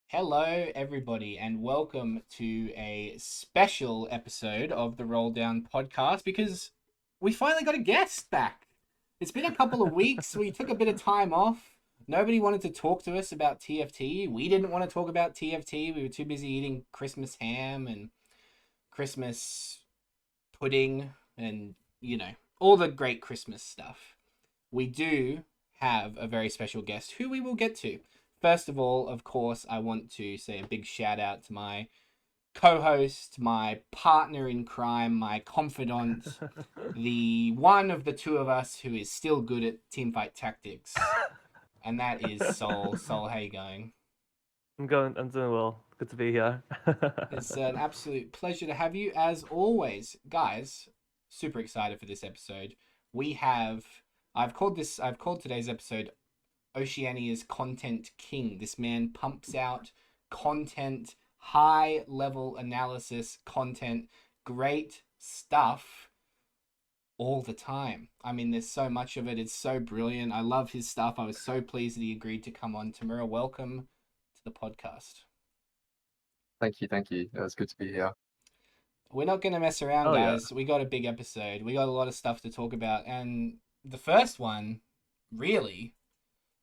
Hello, everybody, and welcome to a special episode of the Roll Down podcast because we finally got a guest back. It's been a couple of weeks. We took a bit of time off. Nobody wanted to talk to us about TFT. We didn't want to talk about TFT. We were too busy eating Christmas ham and Christmas pudding and, all the great Christmas stuff. We do have a very special guest who we will get to. First of all, of course, I want to say a big shout out to my co host, my partner in crime, my confidant, the one of the two of us who is still good at teamfight tactics, and that is Sol. Sol, how you going? I'm doing well. Good to be here. It's an absolute pleasure to have you as always. Guys, super excited for this episode. We have I've called today's episode Oceania's content king. This man pumps out content, high level analysis content, great stuff all the time. I mean, there's so much of it. It's so brilliant. I love his stuff. I was so pleased that he agreed to come on. Tamura, welcome to the podcast. Thank you, thank you. It's good to be here. We're not going to mess around, Oh yeah. guys. We got a big episode. We got a lot of stuff to talk about. And the first one, really,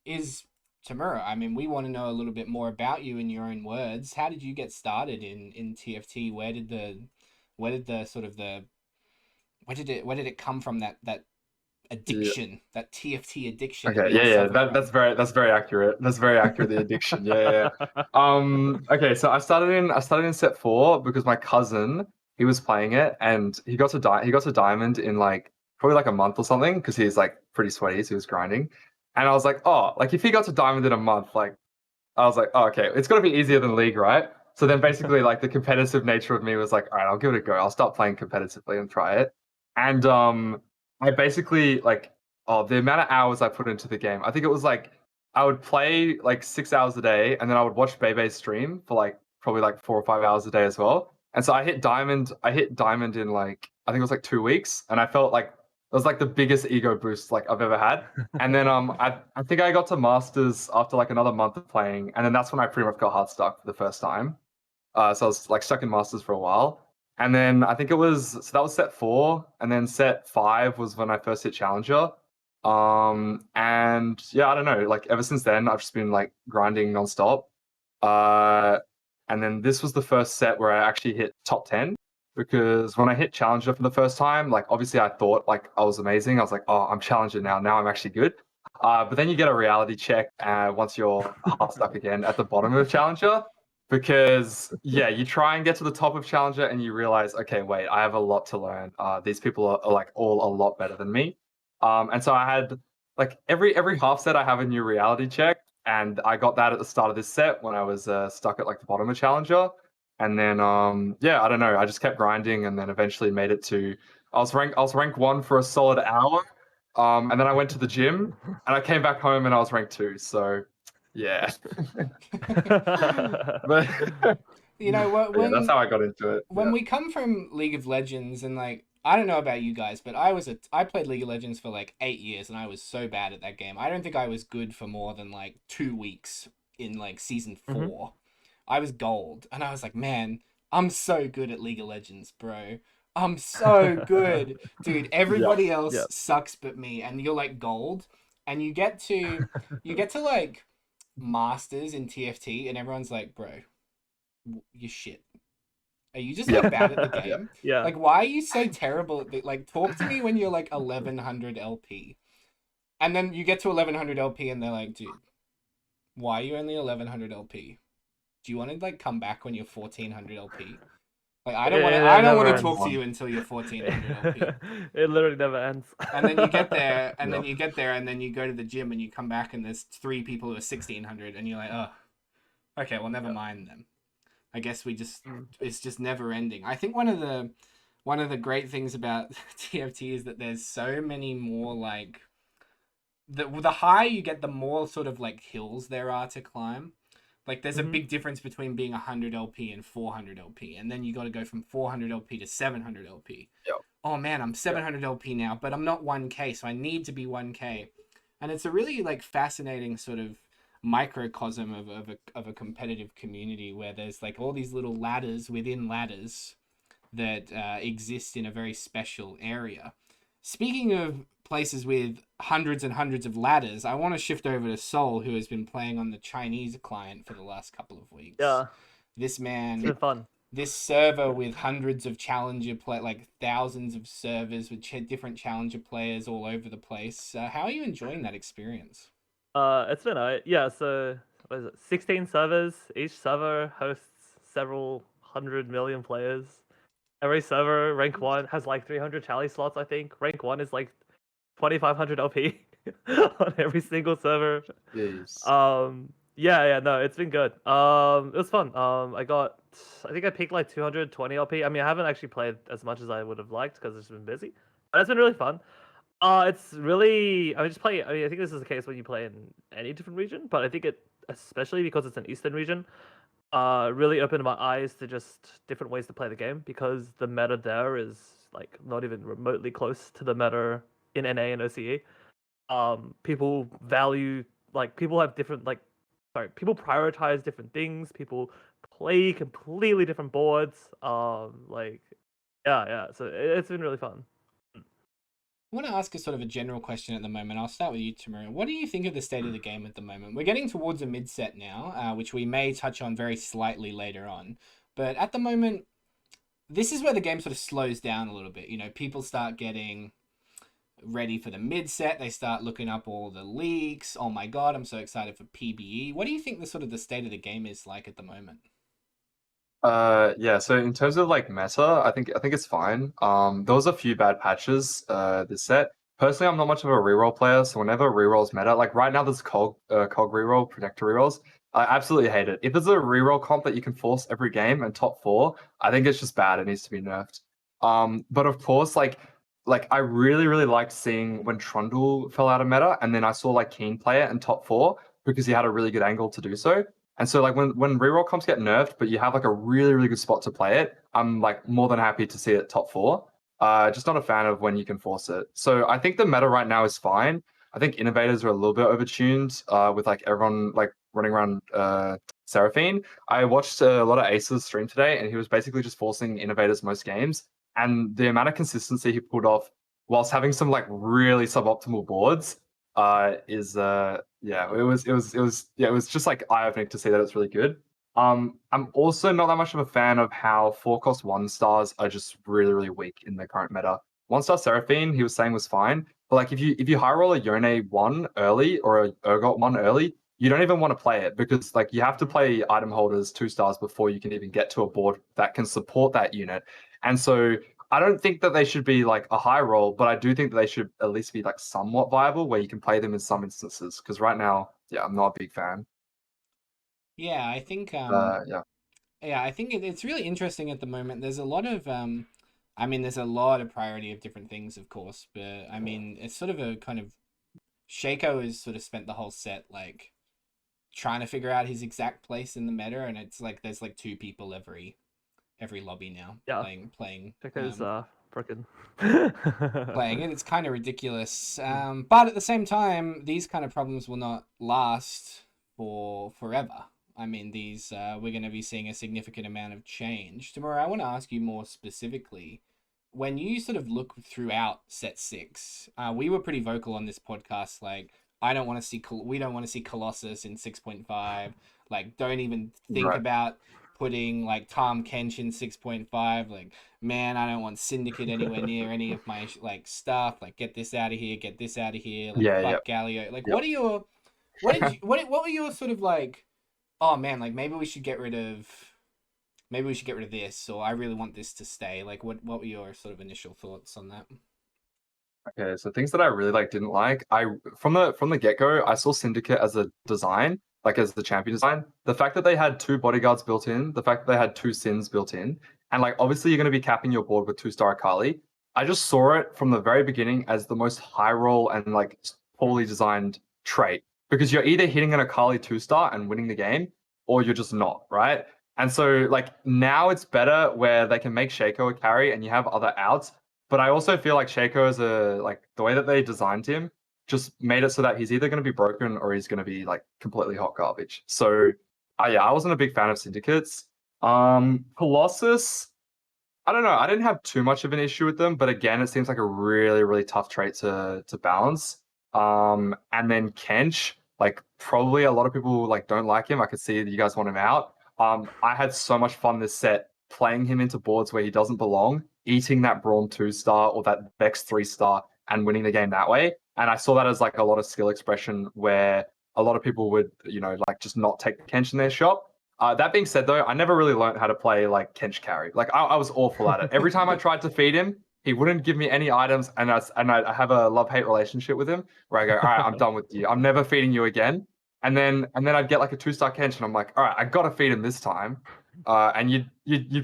is Tamura. I mean, we want to know a little bit more about you in your own words. How did you get started in TFT? Where did the sort of the where did it come from that Yeah. addiction, that TFT addiction that Okay. we all Yeah. Yeah. suffer That from? that's very accurate. That's very accurate. The addiction. Yeah. Yeah. Yeah. Okay. So I started in set four because my cousin, he was playing it and he got to diamond in like probably like a month or something because he's like pretty sweaty, so he was grinding. And I was like, oh, like if he got to diamond in a month, like I was like, oh, okay, it's got to be easier than league, right? So then basically like the competitive nature of me was like, all right, I'll give it a go. I'll start playing competitively and try it. And I basically like, oh, the amount of hours I put into the game. I think it was like I would play like 6 hours a day, and then I would watch Bebe's stream for like probably like 4 or 5 hours a day as well. And so I hit diamond. I hit diamond in like I think it was like 2 weeks, and I felt like it was like the biggest ego boost like I've ever had. And then I think I got to masters after like another month of playing, and then that's when I pretty much got hard stuck for the first time. So I was like stuck in masters for a while. And then I think it was so that was set four, and then set five was when I first hit challenger. And yeah, I don't know, like ever since then I've just been like grinding nonstop. Uh and then this was the first set where I actually hit top 10, because when I hit challenger for the first time, like obviously I thought like I was amazing. I was like, oh, I'm challenger now. Now I'm actually good. But then you get a reality check once you're hard stuck again at the bottom of challenger, because yeah, you try and get to the top of challenger and you realize, okay, wait, I have a lot to learn. These people are like all a lot better than me. And so I had like every half set I have a new reality check, and I got that at the start of this set when I was stuck at like the bottom of challenger. And then yeah, I don't know, I just kept grinding and then eventually made it to I was rank one for a solid hour. And then I went to the gym and I came back home and I was rank two. So yeah. But You know what? yeah, that's how I got into it. When Yeah. we come from League of Legends and like I don't know about you guys, but I played League of Legends for like 8 years and I was so bad at that game. I don't think I was good for more than like 2 weeks in like season Mhm. 4. I was gold and I was like, man, I'm so good at League of Legends, bro. I'm so good, dude. Yeah. Everybody else Yeah. sucks but me, and you're like gold, and you get to like masters in TFT, and everyone's like, bro, you shit. Are you just Yeah. like bad at the Yeah. game? Yeah. Like, why are you so terrible at the, like, talk to me when you're like 1100 LP. And then you get to 1100 LP and they're like, dude, why are you only 1100 LP? Do you want to like come back when you're 1400 LP? Like, It I don't want never to ends. talk to you until you're 1400 LP. It literally never ends. And then you get there, and Yeah. then you get there, and then you go to the gym and you come back and there's 3 people who are 1600, and you're like, oh, okay, well, never Yeah. mind then. I guess we just Mm. it's just never ending. I think one of the great things about TFT is that there's so many more like the higher you get, the more sort of like hills there are to climb. Like there's a Mhm. big difference between being 100 LP and 400 LP, and then you got to go from 400 LP to 700 LP. Yeah. Oh man, I'm Yeah. 700 LP now, but I'm not 1K, so I need to be 1K. And it's a really like fascinating sort of microcosm of a competitive community where there's like all these little ladders within ladders that exist in a very special area. Speaking of places with hundreds and hundreds of ladders, I want to shift over to Sol, who has been playing on the Chinese client for the last couple of weeks. Yeah, This it's man, been fun. this server with hundreds of challenger like thousands of servers with different challenger players all over the place. How are you enjoying that experience? It's been alright. Yeah, so what is it? 16 servers. Each server hosts several 100 million players. Every server, rank 1, has like 300 tally slots, I think. Rank 1 is like 2500 LP on every single server. Yes. Yeah, no, it's been good. It was fun. I think I peaked like 220 LP. I mean, I haven't actually played as much as I would have liked because it's been busy, but it's been really fun. It's really, I mean, I think this is the case when you play in any different region, but I think it, especially because it's an Eastern region, really opened my eyes to just different ways to play the game because the meta there is like not even remotely close to the meta in NA and OCE. People value, like, people have different, like, sorry, people prioritize different things. People play completely different boards. Yeah. So it's been really fun. I want to ask a sort of a general question at the moment. I'll start with you, Tamura. What do you think of the state of the game at the moment? We're getting towards a mid set now, which we may touch on very slightly later on. But at the moment, this is where the game sort of slows down a little bit. You know, people start getting ready for the mid set. They start looking up all the leaks. Oh my god, I'm so excited for PBE. What do you think the sort of the state of the game is like at the moment? Yeah, so in terms of like meta, I think it's fine. There was a few bad patches this set. Personally, I'm not much of a reroll player, so whenever rerolls meta, like right now there's cog reroll, protector rerolls. I absolutely hate it. If there's a reroll comp that you can force every game and top four, I think it's just bad. It needs to be nerfed. But of course, like I really liked seeing when Trundle fell out of meta, and then I saw like Keen play it in top four because he had a really good angle to do so. And so like when reroll comps get nerfed, but you have like a really good spot to play it, I'm like more than happy to see it top four. Just not a fan of when you can force it. So I think the meta right now is fine. I think innovators are a little bit overtuned with like everyone like running around Seraphine. I watched a lot of Ace's stream today, and he was basically just forcing innovators most games. And the amount of consistency he pulled off whilst having some like really suboptimal boards is yeah, it was just like eye-opening to see that it's really good. I'm also not that much of a fan of how 4 cost 1 stars are just really weak in the current meta. 1 star Seraphine, he was saying was fine, but like if you high roll a Yone 1 early or a Urgot 1 early, you don't even want to play it because like you have to play item holders 2 stars before you can even get to a board that can support that unit. And so I don't think that they should be like a high roll, but I do think that they should at least be like somewhat viable where you can play them in some instances. Because right now, yeah, I'm not a big fan. Yeah, I think Yeah, yeah, I think it's really interesting at the moment. There's a lot of I mean, there's a lot of priority of different things, of course, but I mean, it's sort of a kind of Shaco has sort of spent the whole set like trying to figure out his exact place in the meta, and it's like there's like two people every lobby now Yeah, playing because broken. playing it. It's kind of ridiculous. But at the same time, these kind of problems will not last for forever. I mean, these we're going to be seeing a significant amount of change. Tomorrow, I want to ask you more specifically. When you sort of look throughout set six, we were pretty vocal on this podcast. Like, I don't want to see, we don't want to see Colossus in 6.5. Like, don't even think right. about putting like Tom Kench in 6.5. Like, man, I don't want Syndicate anywhere near any of my like stuff. Like, get this out of here, get this out of here. Like, Yeah, fuck Galio. Like, yep. what are your, what were your sort of like? Oh man, like maybe we should get rid of this, or I really want this to stay. Like, what were your sort of initial thoughts on that? Okay, so things that I really like didn't like. I from the get-go, I saw Syndicate as a design, like as the champion design. The fact that they had 2 bodyguards built in, the fact that they had 2 Sins built in, and like obviously you're going to be capping your board with 2-star Akali. I just saw it from the very beginning as the most high roll and like poorly designed trait because you're either hitting an Akali 2-star and winning the game, or you're just not, right? And so like now it's better where they can make Shaco a carry and you have other outs, but I also feel like Shaco is a like the way that they designed him just made it so that he's either going to be broken or he's going to be like completely hot garbage. So yeah, I wasn't a big fan of syndicates. Colossus, I don't know. I didn't have too much of an issue with them, but again, it seems like a really, really tough trait to balance. And then Kench, like probably a lot of people like don't like him. I could see that you guys want him out. I had so much fun this set playing him into boards where he doesn't belong, eating that Brawn 2-star or that Vex 3-star and winning the game that way. And I saw that as like a lot of skill expression where a lot of people would, like just not take the Kench in their shop. That being said, though, I never really learned how to play like Kench carry. Like I was awful at it. Every time I tried to feed him, he wouldn't give me any items, and I have a love-hate relationship with him where I go, all right, I'm done with you. I'm never feeding you again. And then I'd get like a 2-star Kench, and I'm like, all right, I gotta feed him this time. And you'd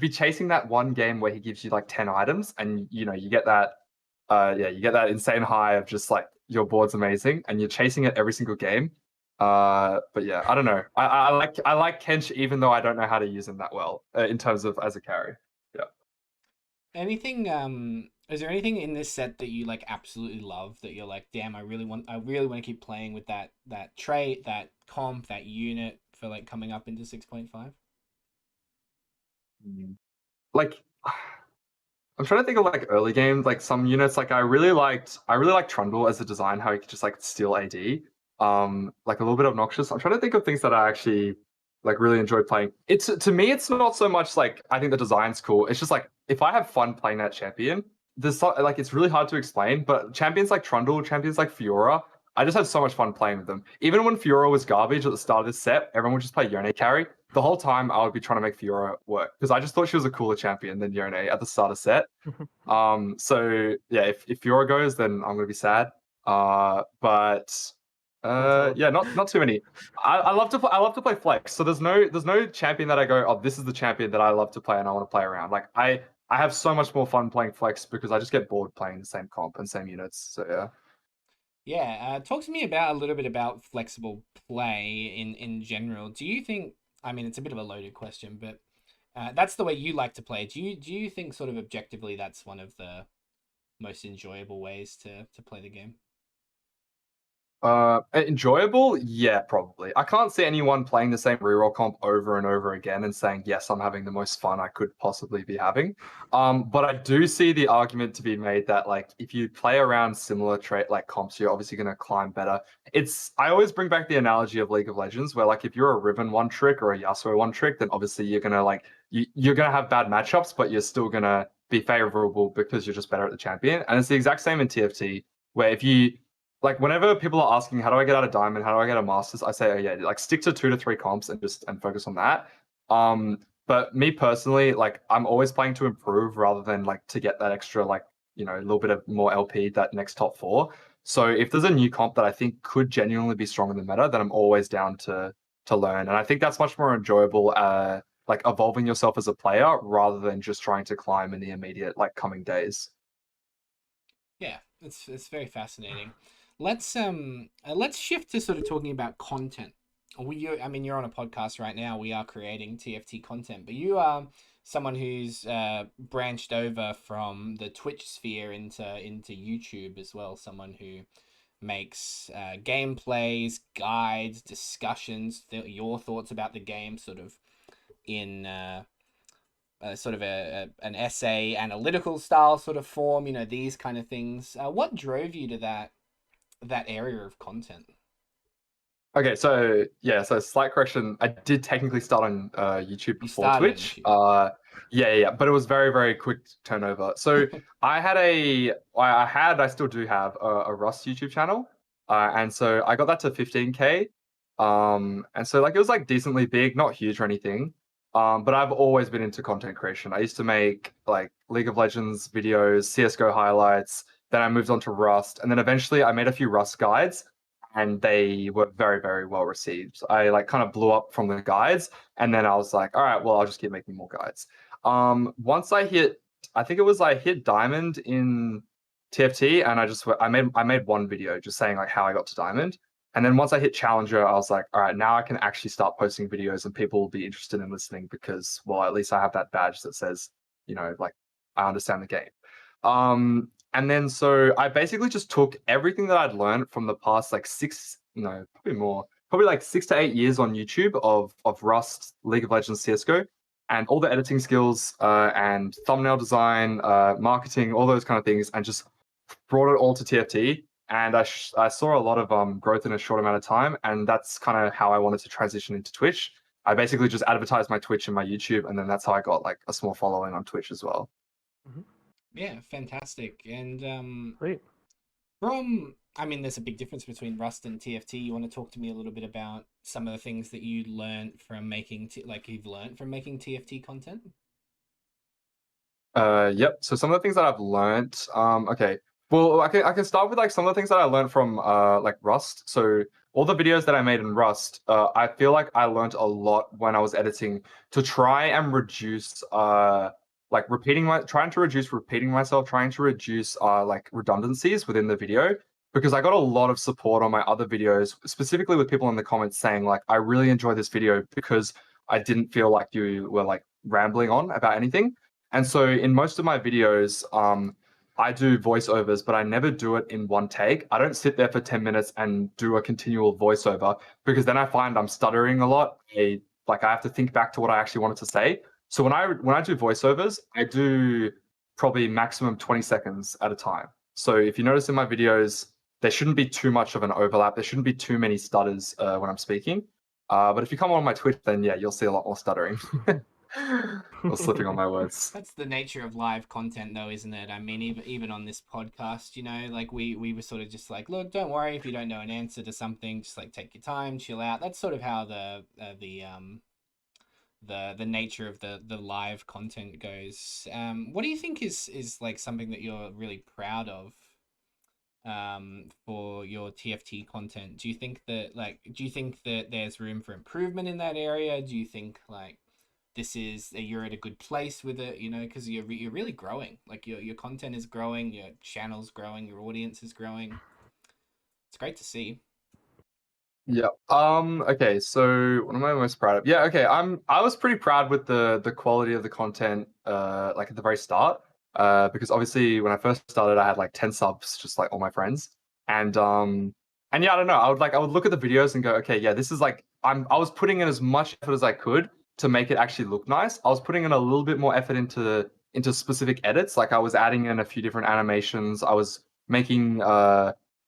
be chasing that one game where he gives you like 10 items, and you get that you get that insane high of just like your board's amazing, and you're chasing it every single game. But yeah, I don't know. I like Kench even though I don't know how to use him that well in terms of as a carry. Yeah. Anything is there anything in this set that you like absolutely love that you're like, damn, I really want to keep playing with that trait, that comp, that unit for like coming up into 6.5? Like I'm trying to think of like early games, like some units. Like I really liked Trundle as a design, how he could just like steal AD. Like a little bit obnoxious. I'm trying to think of things that I actually like really enjoy playing. It's to me, it's not so much like I think the design's cool. It's just like if I have fun playing that champion, like it's really hard to explain. But champions like Trundle, champions like Fiora, I just had so much fun playing with them. Even when Fiora was garbage at the start of this set, everyone would just play Yone carry. The whole time I would be trying to make Fiora work because I just thought she was a cooler champion than Yone at the start of set. So yeah, if Fiora goes, then I'm gonna be sad. But yeah, not too many. I love to play flex. So there's no champion that I go, oh, this is the champion that I love to play and I want to play around. Like I have so much more fun playing flex because I just get bored playing the same comp and same units. So yeah. Yeah, talk to me about a little bit about flexible play in general. Do you think, I mean, it's a bit of a loaded question, but that's the way you like to play. Do you think sort of objectively that's one of the most enjoyable ways to play the game? Enjoyable? Yeah, probably. I can't see anyone playing the same reroll comp over and over again and saying, yes, I'm having the most fun I could possibly be having. But I do see the argument to be made that like if you play around similar trait like comps, you're obviously gonna climb better. I always bring back the analogy of League of Legends where like if you're a Riven one trick or a Yasuo one trick, then obviously you're gonna like you're gonna have bad matchups, but you're still gonna be favorable because you're just better at the champion. And it's the exact same in TFT, where if you like whenever people are asking how do I get out of diamond, how do I get a masters, I say, oh yeah, like stick to 2 to 3 comps and focus on that. But me personally, like I'm always playing to improve rather than like to get that extra like a little bit of more LP that next top 4. So if there's a new comp that I think could genuinely be stronger than meta, then I'm always down to learn. And I think that's much more enjoyable, like evolving yourself as a player rather than just trying to climb in the immediate like coming days. Yeah, it's very fascinating. Let's shift to sort of talking about content. I mean, you're on a podcast right now. We are creating TFT content, but you are someone who's branched over from the Twitch sphere into YouTube as well. Someone who makes gameplays, guides, discussions, your thoughts about the game, sort of in sort of an essay, analytical style sort of form. These kind of things. What drove you to that area of content? Okay, so yeah, so slight correction. I did technically start on YouTube You before started on Twitch. YouTube. Yeah, but it was very, very quick turnover. So I still do have a Rust YouTube channel, and so I got that to 15K. And so like it was like decently big, not huge or anything. But I've always been into content creation. I used to make like League of Legends videos, CS:GO highlights. Then I moved on to Rust, and then eventually I made a few Rust guides and they were very, very well received. I like kind of blew up from the guides, and then I was like, all right, well, I'll just keep making more guides. Once I hit diamond in TFT, and I made one video just saying like how I got to diamond. And then once I hit challenger, I was like, all right, now I can actually start posting videos and people will be interested in listening because, well, at least I have that badge that says, like I understand the game. And then so I basically just took everything that I'd learned from the past like probably more, probably like 6 to 8 years on YouTube of Rust, League of Legends, CS:GO, and all the editing skills and thumbnail design, marketing, all those kind of things, and just brought it all to TFT. And I saw a lot of growth in a short amount of time, and that's kind of how I wanted to transition into Twitch. I basically just advertised my Twitch and my YouTube, and then that's how I got like a small following on Twitch as well. Yeah, fantastic. And Sweet. I mean, there's a big difference between Rust and TFT. You want to talk to me a little bit about some of the things that you learned from making TFT content? Yep. So some of the things that I've learned, okay. Well, I can start with like some of the things that I learned from like Rust. So all the videos that I made in Rust, I feel like I learned a lot when I was editing to try and reduce like trying to reduce repeating myself, trying to reduce like redundancies within the video, because I got a lot of support on my other videos, specifically with people in the comments saying like, I really enjoyed this video because I didn't feel like you were like rambling on about anything. And so in most of my videos, I do voiceovers, but I never do it in one take. I don't sit there for 10 minutes and do a continual voiceover, because then I find I'm stuttering a lot. Like I have to think back to what I actually wanted to say. So when I do voiceovers, I do probably maximum 20 seconds at a time. So if you notice in my videos, there shouldn't be too much of an overlap. There shouldn't be too many stutters when I'm speaking. But if you come on my Twitch, then yeah, you'll see a lot more stuttering. Or slipping on my words. That's the nature of live content, though, isn't it? I mean, even on this podcast, you know, like we were sort of just like, look, don't worry if you don't know an answer to something, just like take your time, chill out. That's sort of how the nature of the live content goes. What do you think is like something that you're really proud of for your TFT content? Do you think that there's room for improvement in that area? Do you think like you're at a good place with it, you know, because you're really growing, like your content is growing, your channel's growing, your audience is growing. It's great to see. Yeah. Okay. So what am I most proud of? Yeah. Okay. I was pretty proud with the quality of the content. Like at the very start. Because obviously when I first started, I had like 10 subs, just like all my friends, and yeah, I don't know. I would look at the videos and go, okay, yeah, this is like I was putting in as much effort as I could to make it actually look nice. I was putting in a little bit more effort into specific edits. Like I was adding in a few different animations. I was making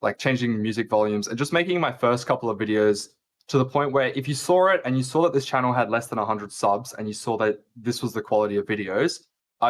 like changing music volumes and just making my first couple of videos to the point where if you saw it and you saw that this channel had less than 100 subs and you saw that this was the quality of videos,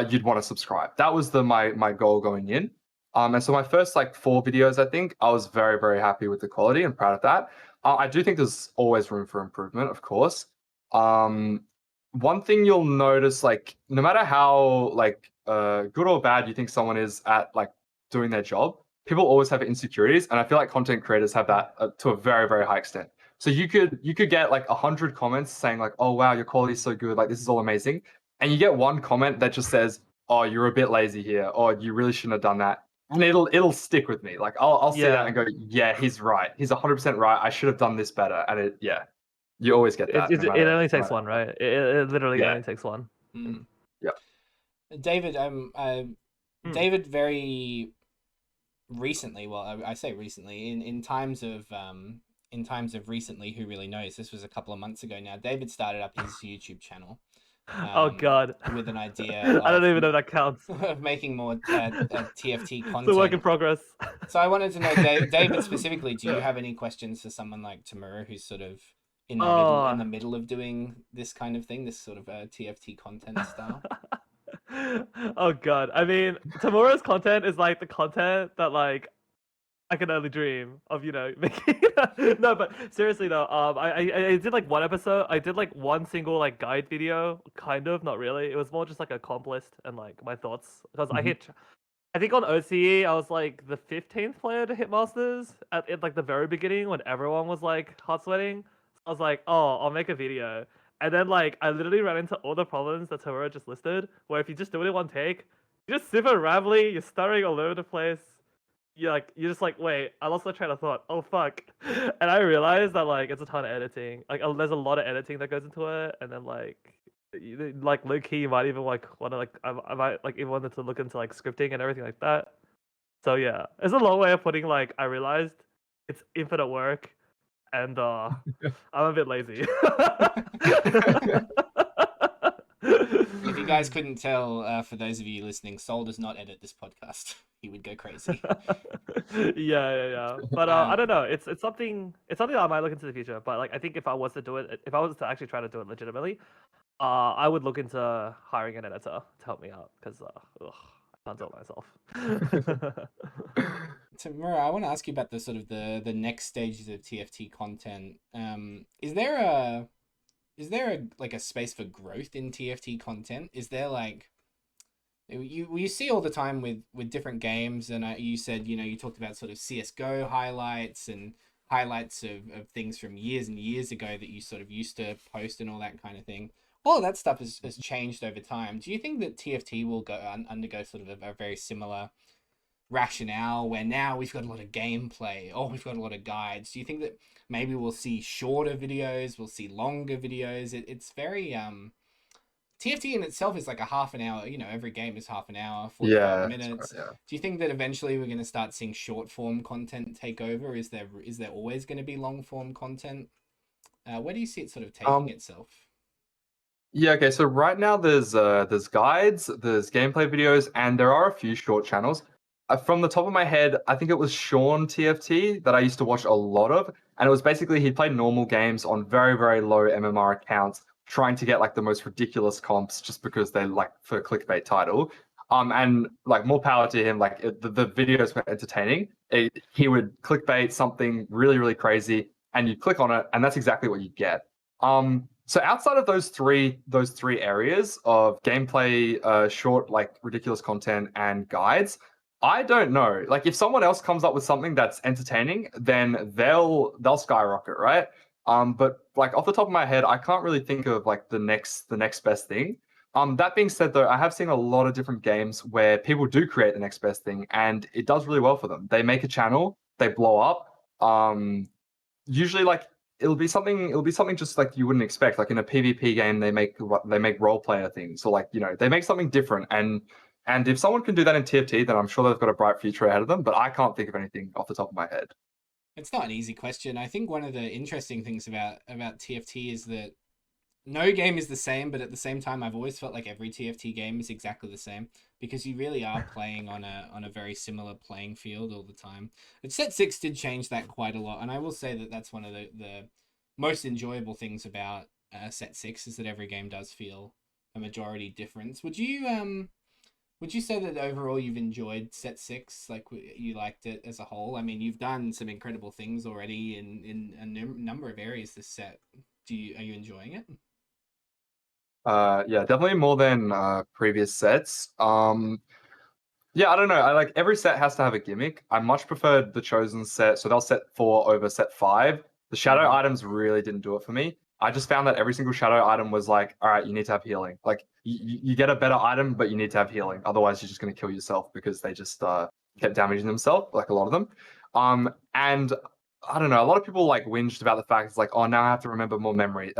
you'd want to subscribe. That was my goal going in. And so my first like 4 videos, I think I was very, very happy with the quality and proud of that. I do think there's always room for improvement, of course. One thing you'll notice, like no matter how like good or bad you think someone is at like doing their job, people always have insecurities, and I feel like content creators have that to a very, very high extent. So you could get like 100 comments saying like, "Oh wow, your quality is so good, like this is all amazing," and you get one comment that just says, "Oh, you're a bit lazy here," or "You really shouldn't have done that," and it'll stick with me. Like I'll see that and go, "Yeah, he's right. He's 100% right. I should have done this better." And you always get that. It only takes no one, matter. right? It literally Yeah, only takes one. Mm. yeah. David, Hmm. David very recently, well, I say recently, in times of recently, who really knows? This was a couple of months ago now. David started up his YouTube channel Oh God. with an idea I don't of even know if that counts. of making more TFT It's a work in content. progress. So I wanted to know, David specifically, do you have any questions for someone like Tamura, who's sort of in Oh. the middle of doing this kind of thing, this sort of TFT content style? Oh God. I mean, tomorrow's content is like the content that like I can only dream of, making. No, but seriously though, I did like one episode. I did like one single like guide video, kind of, not really. It was more just like a comp list and like my thoughts because I think on OCE I was like the 15th player to hit masters at like the very beginning when everyone was like hot sweating. I was like, oh, I'll make a video. And then like I literally ran into all the problems that Tamura just listed, where if you just do it in one take, you're just super rambly, you're stuttering all over the place. You're just like, wait, I lost my train of thought. Oh fuck. And I realized that like it's a ton of editing. Like there's a lot of editing that goes into it, and then like low key you might even like want to like I might like even wanted to look into like scripting and everything like that. So yeah, it's a long way of putting like I realized it's infinite work, and I'm a bit lazy. If you guys couldn't tell, for those of you listening, Sol does not edit this podcast. He would go crazy. Yeah. But I don't Um, know. It's something. It's something that I might look into the future. But like, I think if I was to do it, if I was to actually try to do it legitimately, I would look into hiring an editor to help me out because I can't do it myself. So Mura, I want to ask you about the sort of the next stages of TFT content. Is there a like a space for growth in TFT content? Is there like you see all the time with different games, and you said you talked about sort of CS:GO highlights and highlights of things from years and years ago that you sort of used to post and all that kind of thing. All of that stuff has changed over time. Do you think that TFT will undergo sort of a very similar rationale where now we've got a lot of gameplay, or we've got a lot of guides? Do you think that maybe we'll see shorter videos, we'll see longer videos? It's very TFT in itself is like a half an hour, every game is half an hour, 45 Yeah, that's minutes. right, yeah. Do you think that eventually we're going to start seeing short form content take over? Is there always going to be long form content? Where do you see it sort of taking Um, itself? yeah, okay, so right now there's guides, there's gameplay videos, and there are a few short channels. From the top of my head, I think it was Sean TFT that I used to watch a lot of, and it was basically he played normal games on very, very low MMR accounts, trying to get like the most ridiculous comps just because they like for a clickbait title. And like more power to him, like the videos were entertaining. He would clickbait something really, really crazy, and you click on it, and that's exactly what you get. So outside of those three areas of gameplay, short like ridiculous content and guides, I don't know. Like if someone else comes up with something that's entertaining, then they'll skyrocket, right? But like off the top of my head, I can't really think of like the next best thing. That being said, though, I have seen a lot of different games where people do create the next best thing, and it does really well for them. They make a channel, they blow up. Usually like it'll be something just like you wouldn't expect. Like in a PvP game, they make role player things, or like they make something different. And if someone can do that in TFT, then I'm sure they've got a bright future ahead of them. But I can't think of anything off the top of my head. It's not an easy question. I think one of the interesting things about TFT is that no game is the same, but at the same time, I've always felt like every TFT game is exactly the same because you really are playing on a very similar playing field all the time. But Set Six did change that quite a lot, and I will say that that's one of the most enjoyable things about Set Six is that every game does feel a majority difference. Would you say that overall you've enjoyed Set Six? Like you liked it as a whole? I mean, you've done some incredible things already in a number of areas this set. Are you enjoying it? Yeah, definitely more than previous sets. Yeah, I don't know. I like every set has to have a gimmick. I much preferred the Chosen set, so they'll set 4 over set 5. The shadow Mhm. items really didn't do it for me. I just found that every single shadow item was like, all right, you need to have healing. Like you get a better item, but you need to have healing. Otherwise, you're just going to kill yourself because they just kept damaging themselves, like a lot of them. And I don't know. A lot of people like whinged about the fact it's like, oh, now I have to remember more memory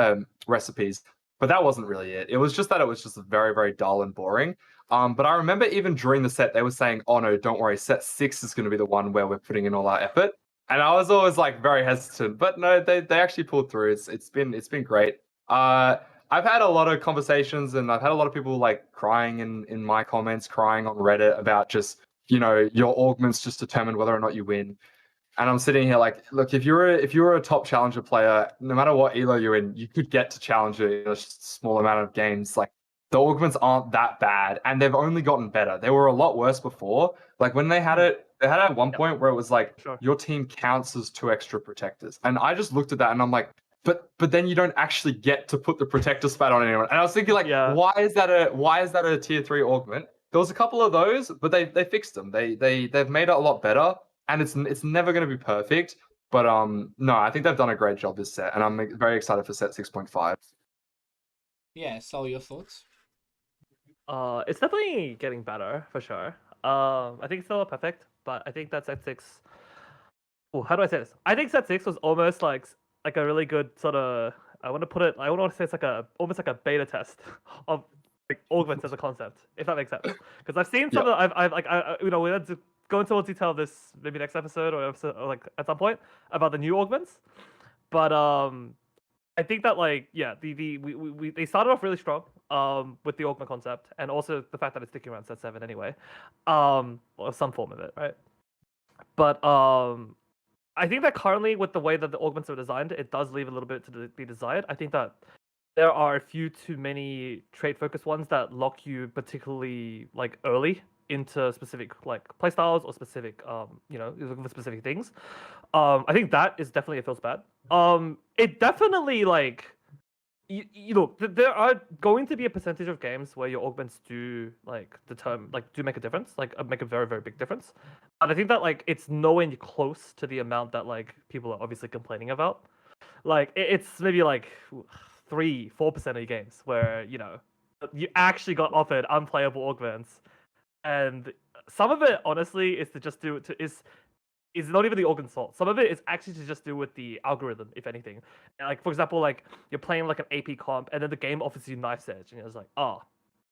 recipes. But that wasn't really it. It was just that it was just very, very dull and boring. But I remember even during the set, they were saying, "Oh no, don't worry, set 6 is going to be the one where we're putting in all our effort." And I was always like very hesitant, but no, they actually pulled through. It's been great. Uh, I've had a lot of conversations, and I've had a lot of people like crying in my comments, crying on Reddit about just your augments just determine whether or not you win. And I'm sitting here like, look, if you're a top challenger player, no matter what elo you're in, you could get to challenger in a small amount of games. Like the augments aren't that bad, and they've only gotten better. They were a lot worse before. Like when they had at one Yep, point where it was like sure. your team counts as 2 extra protectors, and I just looked at that and I'm like, but then you don't actually get to put the protector spat on anyone. And I was thinking like, Yeah. why is that a tier 3 augment? There was a couple of those, but they fixed them. They've made it a lot better, and it's never going to be perfect. But no, I think they've done a great job this set, and I'm very excited for set 6.5. Yeah, Sol, your thoughts? It's definitely getting better for sure. I think it's still not perfect, but I think that set 6. Oh, how do I say this? I think set 6 was almost like a really good sort of. I want to put it. I want to say it's like almost like a beta test of like augments as a concept, if that makes sense. Because I've seen some Yep. of the, I've like we had go into more detail this maybe next episode or episode or like at some point about the new augments. But I think that like yeah, they started off really strong with the augment concept and also the fact that it's sticking around set 7 anyway, or some form of it, right? But I think that currently with the way that the augments are designed, it does leave a little bit to be desired. I think that there are a few too many trade focused ones that lock you particularly like early into specific like playstyles or specific you know, you're looking for specific things. I think that is definitely it feels bad. It definitely like you know there are going to be a percentage of games where your augments do like determine like do make a difference, like make a very very big difference. And I think that like it's nowhere near close to the amount that like people are obviously complaining about. Like it's maybe like 3-4% of your games where you know you actually got offered unplayable augments, and some of it honestly is to just do it to is not even the organ fault. Some of it is actually to just do with the algorithm, if anything. Like for example, like you're playing like an AP comp, and then the game offers you Knife's Edge, and you're just like, oh,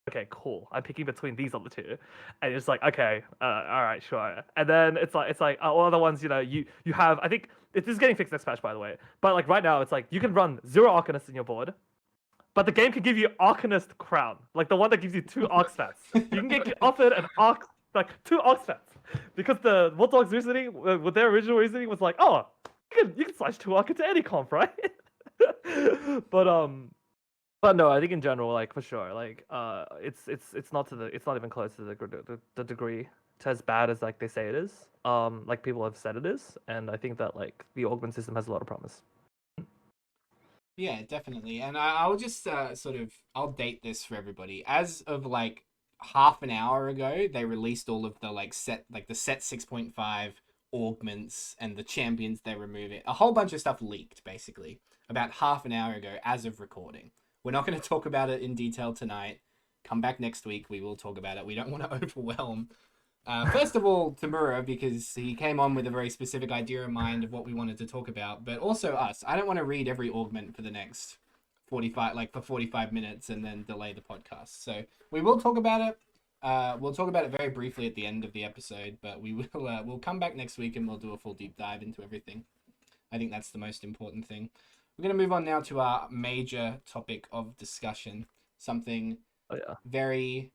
okay, cool. I'm picking between these other two, and it's like, okay, all right, sure. And then it's like all other ones, you know, you have. I think this is getting fixed next patch, by the way. But like right now, it's like you can run 0 Arcanists in your board, but the game can give you Arcanist Crown, like the one that gives you 2 Arc stats. You can get offered an Arc, like 2 Arc stats. Because the Watdog's reasoning, with their original reasoning, was like, oh, you can slash 2 Arc into any comp, right? but but no, I think in general, like for sure, like it's not even close to the degree to as bad as like they say it is. Like people have said it is, and I think that like the augment system has a lot of promise. Yeah, definitely. And I'll just I'll date this for everybody. As of like half an hour ago, they released all of the the set 6.5 augments and the champions they remove it. A whole bunch of stuff leaked basically about half an hour ago as of recording. We're not going to talk about it in detail tonight. Come back next week. We will talk about it. We don't want to overwhelm. First of all, Tamura, because he came on with a very specific idea in mind of what we wanted to talk about, but also us. I don't want to read every augment for the next 45 minutes and then delay the podcast. So we will talk about it. We'll talk about it very briefly at the end of the episode, but we will we'll come back next week and we'll do a full deep dive into everything. I think that's the most important thing. We're going to move on now to our major topic of discussion, something very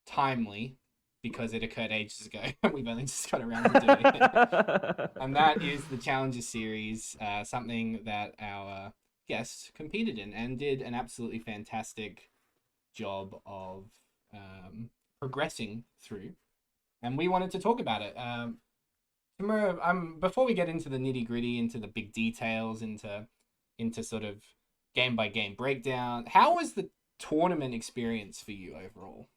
timely because it occurred ages ago. We've only just got around to doing it. And that is the Challenger Series, something that our guest competed in and did an absolutely fantastic job of progressing through. And we wanted to talk about it. Before we get into the nitty gritty, into the big details, into sort of game by game breakdown, how was the tournament experience for you overall?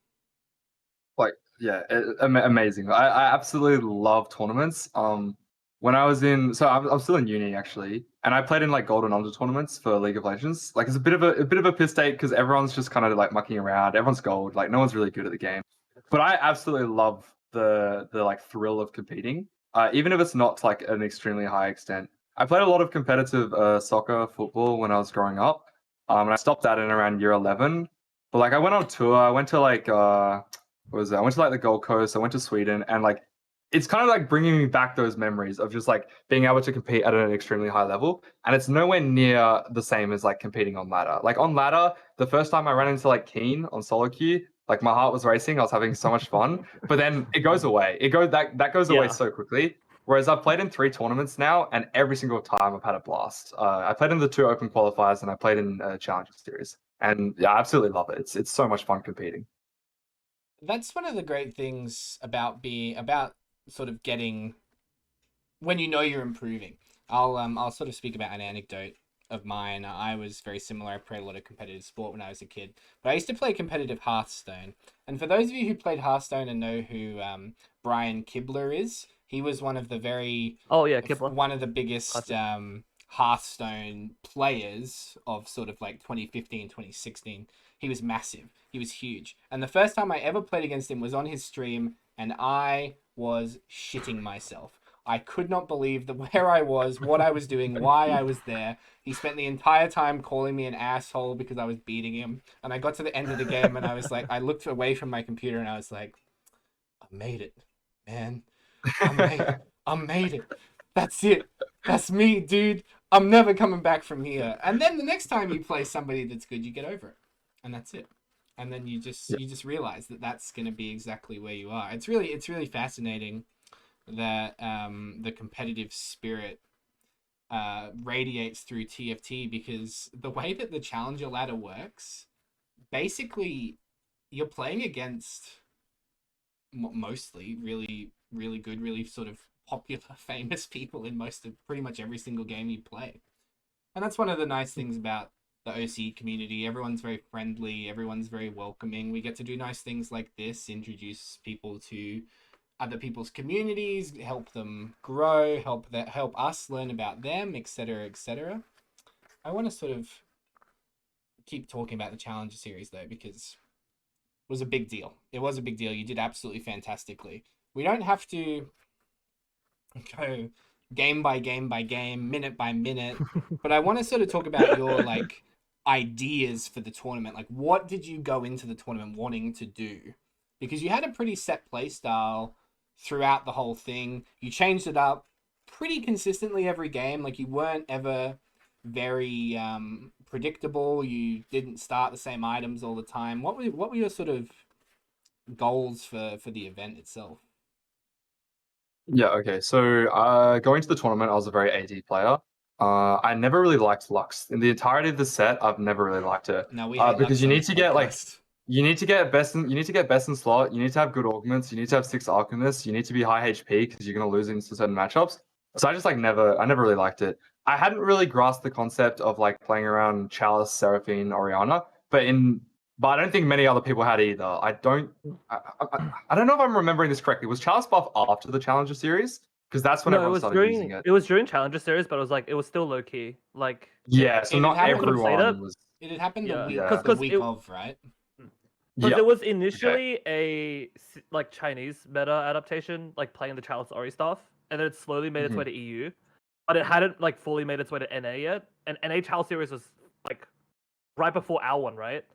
Like, yeah, amazing. I absolutely love tournaments. When I was I'm still in uni actually, and I played in like Golden Under tournaments for League of Legends. Like it's a bit of a piss take because everyone's just kind of like mucking around. Everyone's gold. Like no one's really good at the game. But I absolutely love the like thrill of competing, even if it's not to like an extremely high extent. I played a lot of competitive soccer, football when I was growing up, and I stopped that in around year 11. But like I went on tour. I went to like what was that? I went to like the Gold Coast. I went to Sweden, and like it's kind of like bringing me back those memories of just like being able to compete at an extremely high level. And it's nowhere near the same as like competing on ladder. Like on ladder, the first time I ran into like Keen on solo queue, like my heart was racing. I was having so much fun, but then it goes away. That goes away so quickly. Whereas I've played in 3 tournaments now, and every single time I've had a blast. I played in the 2 open qualifiers, and I played in Challenger Series, and yeah, I absolutely love it. It's so much fun competing. That's one of the great things about sort of getting when you know you're improving. I'll sort of speak about an anecdote of mine. I was very similar. I played a lot of competitive sport when I was a kid, but I used to play competitive Hearthstone. And for those of you who played Hearthstone and know who Brian Kibler is, he was one of the Kibler, one of the biggest Hearthstone players of sort of like 2015, 2016. He was massive. He was huge. And the first time I ever played against him was on his stream, and I was shitting myself. I could not believe where I was, what I was doing, why I was there. He spent the entire time calling me an asshole because I was beating him. And I got to the end of the game and I was like, I looked away from my computer and I was like, I made it. man. I made it. That's it. That's me, dude. I'm never coming back from here. And then the next time you play somebody that's good, you get over it, and that's it. And then Yeah. you just realize that that's going to be exactly where you are. It's really fascinating that the competitive spirit radiates through TFT, because the way that the challenger ladder works, basically, you're playing against mostly really good, really sort of popular, famous people in most of pretty much every single game you play. And that's one of the nice things about the OCE community. Everyone's very friendly, everyone's very welcoming. We get to do nice things like this, introduce people to other people's communities, help them grow, help us learn about them, etc., etc. I want to sort of keep talking about the Challenger series though, because it was a big deal. It was a big deal. You did absolutely fantastically. We don't have to go game by game by game, minute by minute, but I want to sort of talk about your like ideas for the tournament. Like, what did you go into the tournament wanting to do? Because you had a pretty set play style throughout the whole thing. You changed it up pretty consistently every game. Like, you weren't ever very predictable. You didn't start the same items all the time. What were your sort of goals for the event itself? Yeah, okay. So going to the tournament, I was a very AD player. I never really liked Lux. In the entirety of the set, I've never really liked it. No, we hate Because Lux you on need this to get like podcast. you need to get best in slot, you need to have good augments, you need to have 6 alchemists, you need to be high HP because you're gonna lose in certain matchups. So I just like I never really liked it. I hadn't really grasped the concept of like playing around Chalice, Seraphine, Oriana, but I don't think many other people had either. I don't know if I'm remembering this correctly. Was Chalice buff after the Challenger series? Because that's when No, everyone started using it. it was during Challenger series, but it was still low key. Like Yeah, so It had not happened. everyone was. It had happened Yeah, Yeah. the because week of, right? because Yeah. it was Okay. initially like Chinese meta adaptation, like playing the Chalice Ori stuff, and then it slowly made its way to EU, but it hadn't like fully made its way to NA yet. And NA Chalice series was like right before our one, right?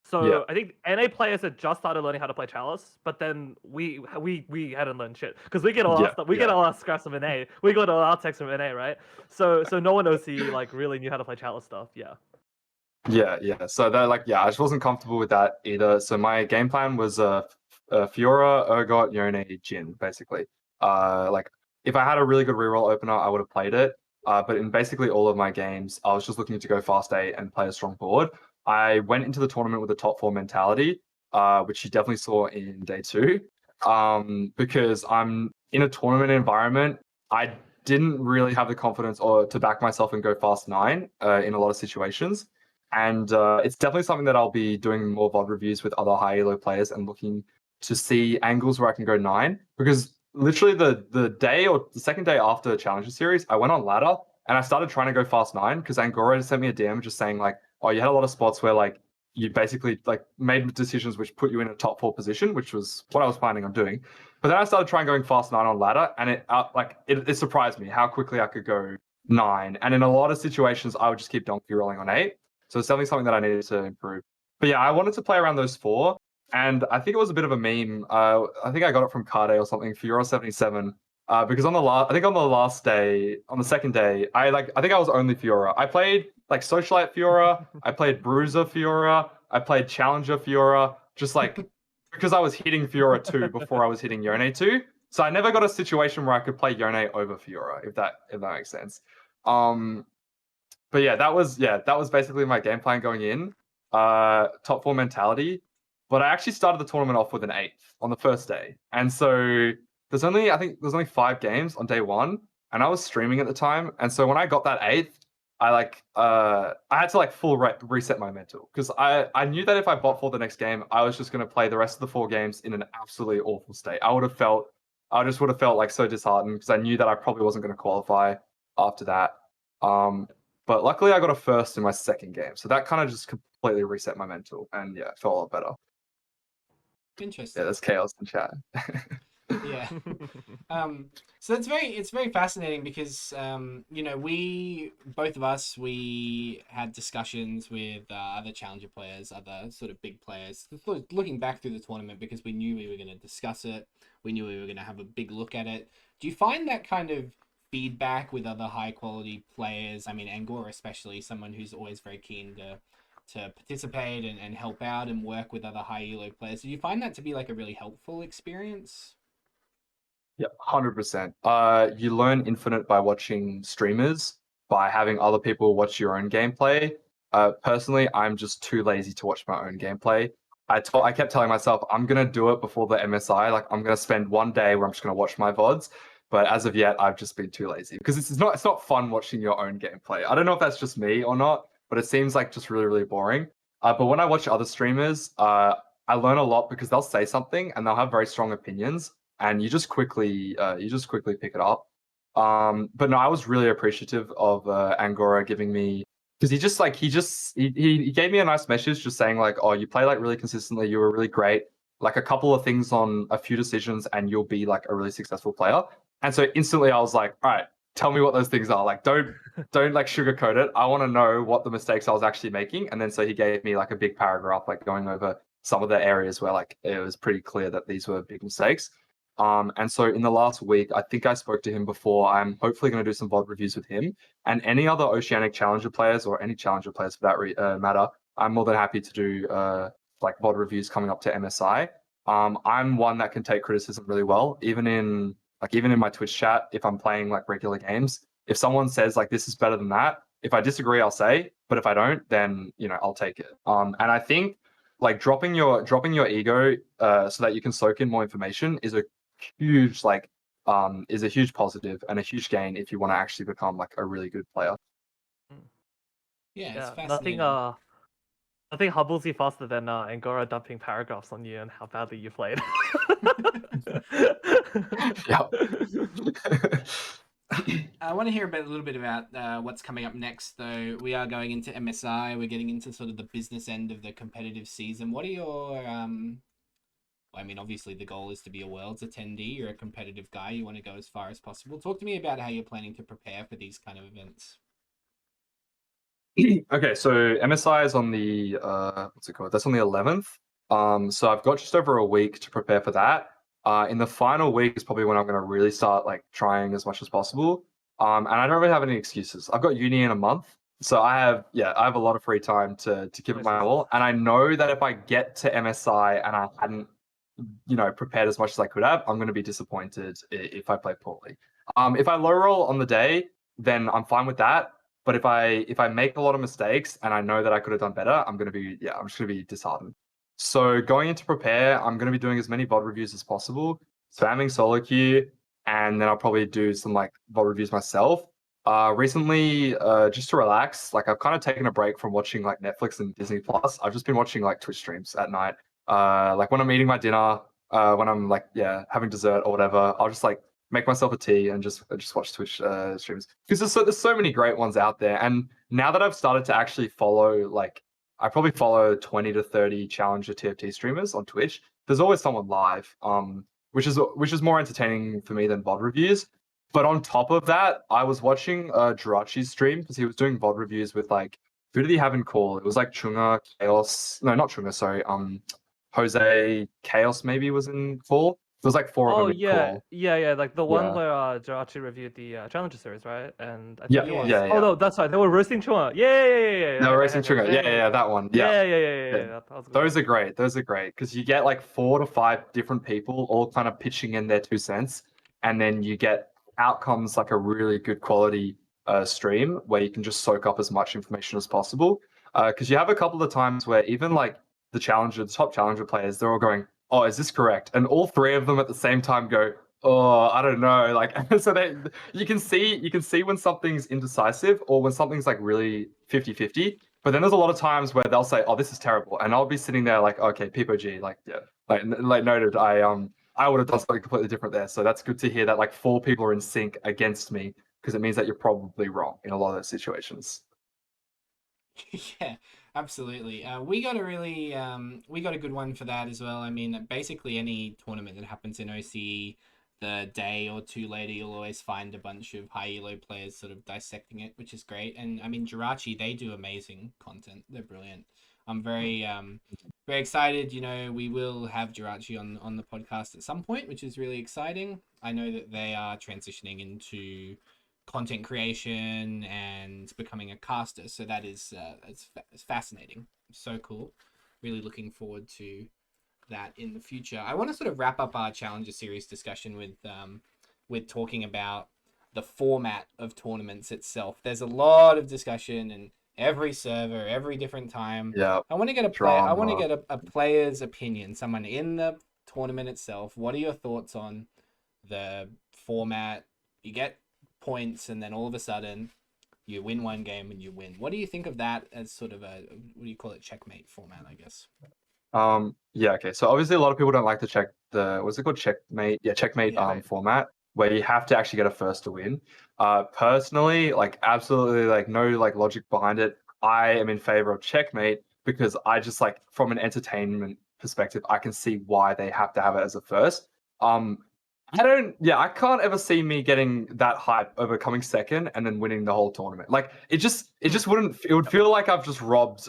So Yeah. I think NA players had just started learning how to play Chalice, but then we hadn't learned shit because we get all our stuff, we get all our scraps from NA, we got all our techs from NA, right? So no one OC like really knew how to play Chalice stuff. Yeah. Yeah. So that I just wasn't comfortable with that either. So my game plan was Fiora, Urgot, Yone, Jin, basically. Like if I had a really good reroll opener, I would have played it. But in basically all of my games, I was just looking to go fast 8 and play a strong board. I went into the tournament with a top 4 mentality, which you definitely saw in day 2. Because I'm in a tournament environment, I didn't really have the confidence or to back myself and go fast 9 in a lot of situations. And it's definitely something that I'll be doing more VOD reviews with other high elo players and looking to see angles where I can go 9. Because literally the day or the second day after the Challenger series, I went on ladder and I started trying to go fast 9 because Angora sent me a DM just saying like, oh, you had a lot of spots where like you basically like made decisions which put you in a top 4 position, which was what I was planning on doing. But then I started trying going fast 9 on ladder, and it surprised me how quickly I could go 9. And in a lot of situations, I would just keep donkey rolling on 8. So it's definitely something that I needed to improve. But yeah, I wanted to play around those 4, and I think it was a bit of a meme. I think I got it from Carday or something, Fiora77. Because on the last day, on the second day, I think I was only Fiora. I played like Socialite Fiora, I played Bruiser Fiora, I played Challenger Fiora, just like because I was hitting Fiora 2 before I was hitting Yone 2. So I never got a situation where I could play Yone over Fiora, if that makes sense. But that was basically my game plan going in. Top 4 mentality. But I actually started the tournament off with an 8th on the first day. And so there's only 5 games on day 1, and I was streaming at the time. And so when I got that 8th, I had to full reset my mental because I knew that if I bot for the next game, I was just going to play the rest of the 4 games in an absolutely awful state. I just would have felt like so disheartened because I knew that I probably wasn't going to qualify after that. But luckily I got a first in my second game, so that kind of just completely reset my mental, and it felt a lot better. Interesting. Yeah, there's chaos in chat. Yeah. So it's very fascinating because you know, we both of us we had discussions with other challenger players, other sort of big players, looking back through the tournament because we knew we were going to discuss it, we knew we were going to have a big look at it. Do you find that kind of feedback with other high quality players? I mean, Angora especially, someone who's always very keen to participate and help out and work with other high elo players. Do you find that to be like a really helpful experience? Yeah, 100%. You learn infinite by watching streamers, by having other people watch your own gameplay. Personally, I'm just too lazy to watch my own gameplay. I kept telling myself I'm gonna do it before the MSI. Like I'm gonna spend one day where I'm just gonna watch my VODs. But as of yet, I've just been too lazy because it's not fun watching your own gameplay. I don't know if that's just me or not, but it seems like just really really boring. But when I watch other streamers, I learn a lot because they'll say something and they'll have very strong opinions and you just quickly pick it up. But no, I was really appreciative of Angora giving me because he gave me a nice message just saying like, oh, you play like really consistently, you were really great, like a couple of things on a few decisions and you'll be like a really successful player. And so instantly I was like, all right, tell me what those things are. Like don't like sugarcoat it. I want to know what the mistakes I was actually making. And then so he gave me like a big paragraph like going over some of the areas where like it was pretty clear that these were big mistakes. And so in the last week, I think I spoke to him before. I'm hopefully going to do some VOD reviews with him and any other Oceanic Challenger players or any Challenger players for that matter. I'm more than happy to do like VOD reviews coming up to MSI. I'm one that can take criticism really well, even in my Twitch chat. If I'm playing like regular games, if someone says like this is better than that, if I disagree, I'll say. But if I don't, then I'll take it. And I think like dropping your ego so that you can soak in more information huge like is a huge positive and a huge gain if you want to actually become like a really good player. Yeah, it's Yeah, fascinating. nothing humbles you faster than Angora dumping paragraphs on you and how badly you played. Yeah. I want to hear a little bit about what's coming up next, though. We are going into MSI. We're getting into sort of the business end of the competitive season. What are your I mean, obviously the goal is to be a Worlds attendee. You're a competitive guy. You want to go as far as possible. Talk to me about how you're planning to prepare for these kind of events. Okay, so MSI is on the what's it called? That's on the 11th. So I've got just over a week to prepare for that. In the final week is probably when I'm going to really start like trying as much as possible. And I don't really have any excuses. I've got uni in a month, so I have a lot of free time to give it my all. And I know that if I get to MSI and I hadn't prepared as much as I could have, I'm going to be disappointed if I play poorly. If I low roll on the day, then I'm fine with that. But if I make a lot of mistakes and I know that I could have done better, I'm just gonna be disheartened. So going into prepare, I'm gonna be doing as many VOD reviews as possible, spamming solo queue, and then I'll probably do some like VOD reviews myself. Recently, just to relax, like I've kind of taken a break from watching like Netflix and Disney Plus. I've just been watching like Twitch streams at night. Like when I'm eating my dinner, when I'm like having dessert or whatever, I'll just like make myself a tea and just watch Twitch streams because there's so many great ones out there. And now that I've started to actually follow, like I probably follow 20 to 30 Challenger TFT streamers on Twitch. There's always someone live, which is more entertaining for me than VOD reviews. But on top of that, I was watching Jirachi's stream because he was doing VOD reviews with like who did he have in call? It was like Chunga, Chaos. No, not Chunga. Sorry. Jose Chaos maybe was in call. There was like four of Oh them in call. yeah, like the one Yeah. where Jirachi reviewed the Challenger series, right? And I Yeah, think it Yeah. was yeah, oh yeah. no, that's right. They were roasting Chua. No, Yeah. Racing They were Sugar. saying like That one. Yeah. yeah. Yeah. That was a good one. Those are great. Those are great because you get like 4 to 5 different people all kind of pitching in their 2 cents, and then you get outcomes like a really good quality stream where you can just soak up as much information as possible. Because you have a couple of times where even like the top challenger players, they're all going, "Oh, is this correct?" And all three of them at the same time go, "Oh, I don't know." Like so you can see when something's indecisive or when something's like really 50-50. But then there's a lot of times where they'll say, "Oh, this is terrible," and I'll be sitting there like, "Okay, Peepo G, like yeah, like noted. I would have done something completely different there." So that's good to hear that like 4 people are in sync against me because it means that you're probably wrong in a lot of those situations. Yeah, absolutely. We got a really we got a good one for that as well. I mean, basically any tournament that happens in OCE, the day or two later, you'll always find a bunch of high elo players sort of dissecting it, which is great. And I mean, Jirachi, they do amazing content. They're brilliant. I'm very excited. You know, we will have Jirachi on the podcast at some point, which is really exciting. I know that they are transitioning into content creation and becoming a caster. So that is it's fascinating. So cool. Really looking forward to that in the future. I want to sort of wrap up our Challenger Series discussion with talking about the format of tournaments itself. There's a lot of discussion and every server, every different time. Yeah, I want to get a play. I want to drama. get a player's opinion. Someone in the tournament itself. What are your thoughts on the format? You get points, and then all of a sudden, you win one game and you win. What do you think of that as sort of a, what do you call it, checkmate format? I guess. Yeah, okay. So obviously a lot of people don't like to check the what's it called? Checkmate. Yeah, checkmate Yeah. Right. format where you have to actually get a first to win. Personally, like absolutely like no like logic behind it. I am in favor of checkmate because I just like from an entertainment perspective, I can see why they have to have it as a first. Um I can't ever see me getting that hype over coming second and then winning the whole tournament. Like it just wouldn't it would feel like I've just robbed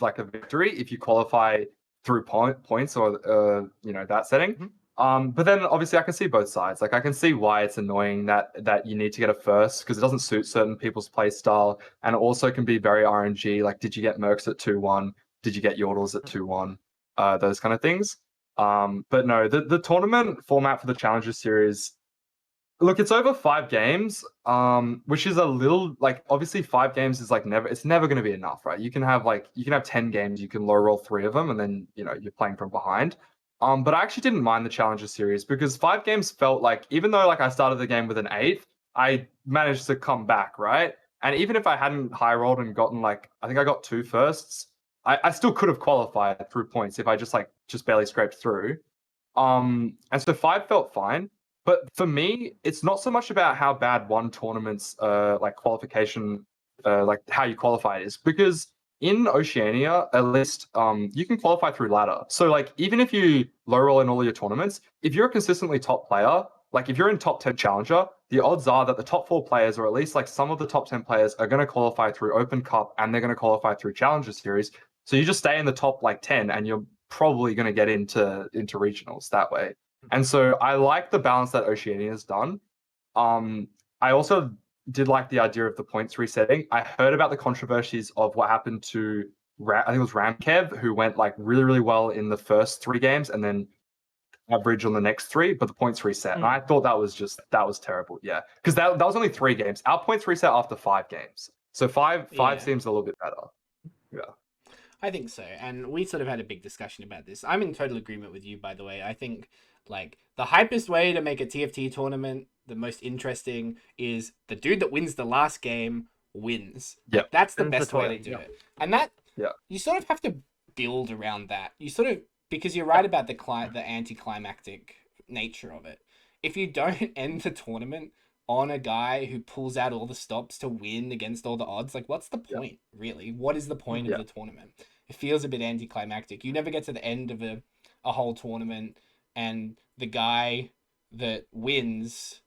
like a victory if you qualify through points or that setting. Mhm. But then obviously I can see both sides. Like I can see why it's annoying that you need to get a first because it doesn't suit certain people's play style, and it also can be very RNG. Like, did you get Mercs at 2-1? Did you get Yordles at 2-1? Those kind of things. But no, the tournament format for the Challenger Series. Look, it's over 5 games, which is a little like obviously 5 games is like it's never going to be enough, right? You can have 10 games, you can low roll 3 of them, and then you're playing from behind. But I actually didn't mind the Challenger Series because 5 games felt like even though like I started the game with an eighth, I managed to come back, right? And even if I hadn't high rolled and gotten like I think I got 2 firsts, I still could have qualified through points if I just barely scraped through. And so 5 felt fine. But for me, it's not so much about how bad one tournament's like qualification, like how you qualify is, because in Oceania, at least, you can qualify through ladder. So like even if you low roll in all your tournaments, if you're a consistently top player, like if you're in top 10 challenger, the odds are that the top 4 players, or at least like some of the top 10 players, are going to qualify through Open Cup and they're going to qualify through Challenger Series. So you just stay in the top like 10 and you're probably going to get into regionals that way. And so I like the balance that Oceania has done. I also did like the idea of the points resetting. I heard about the controversies of what happened to I think it was Ramkev, who went like really, really well in the first 3 games and then average on the next 3, but the points reset. And I thought that was terrible. Yeah. Because that was only 3 games. Our points reset after 5 games. So five Yeah. seems a little bit better. Yeah. I think so. And we sort of had a big discussion about this. I'm in total agreement with you, by the way. I think like the hypest way to make a TFT tournament the most interesting is the dude that wins the last game wins. Yep. That's the Wins the best way to tournament, do yeah. it. And that Yeah. you sort of have to build around that. You sort of because you're right about the anticlimactic nature of it. If you don't end the tournament on a guy who pulls out all the stops to win against all the odds, like what's the point, really? What is the point of Yeah. the tournament? It feels a bit anticlimactic. You never get to the end of a whole tournament and the guy that wins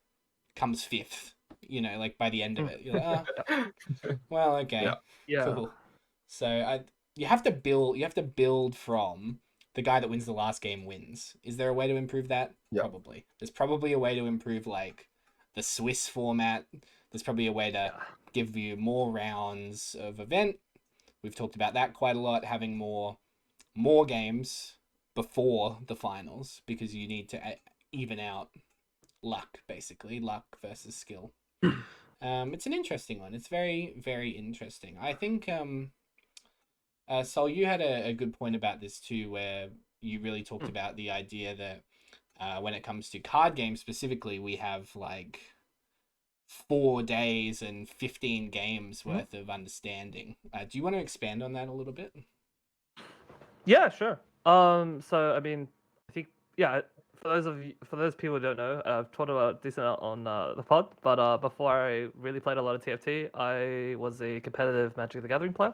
comes fifth, like by the end of it. You're like, well, okay, Yeah. Yeah. cool. So you have to build from the guy that wins the last game wins. Is there a way to improve that? Yeah. Probably. There's probably a way to improve like the Swiss format. There's probably a way to give you more rounds of event. We've talked about that quite a lot, having more games before the finals because you need to even out luck, basically luck versus skill. It's an interesting one. It's very, very interesting. I think Sol, you had a good point about this too, where you really talked about the idea that when it comes to card games specifically, we have like 4 days and 15 games worth of understanding. Do you want to expand on that a little bit? Yeah, sure. So I mean, I think for those people who don't know, I've talked about decent on the pod, but before I really played a lot of TFT, I was a competitive Magic the Gathering player.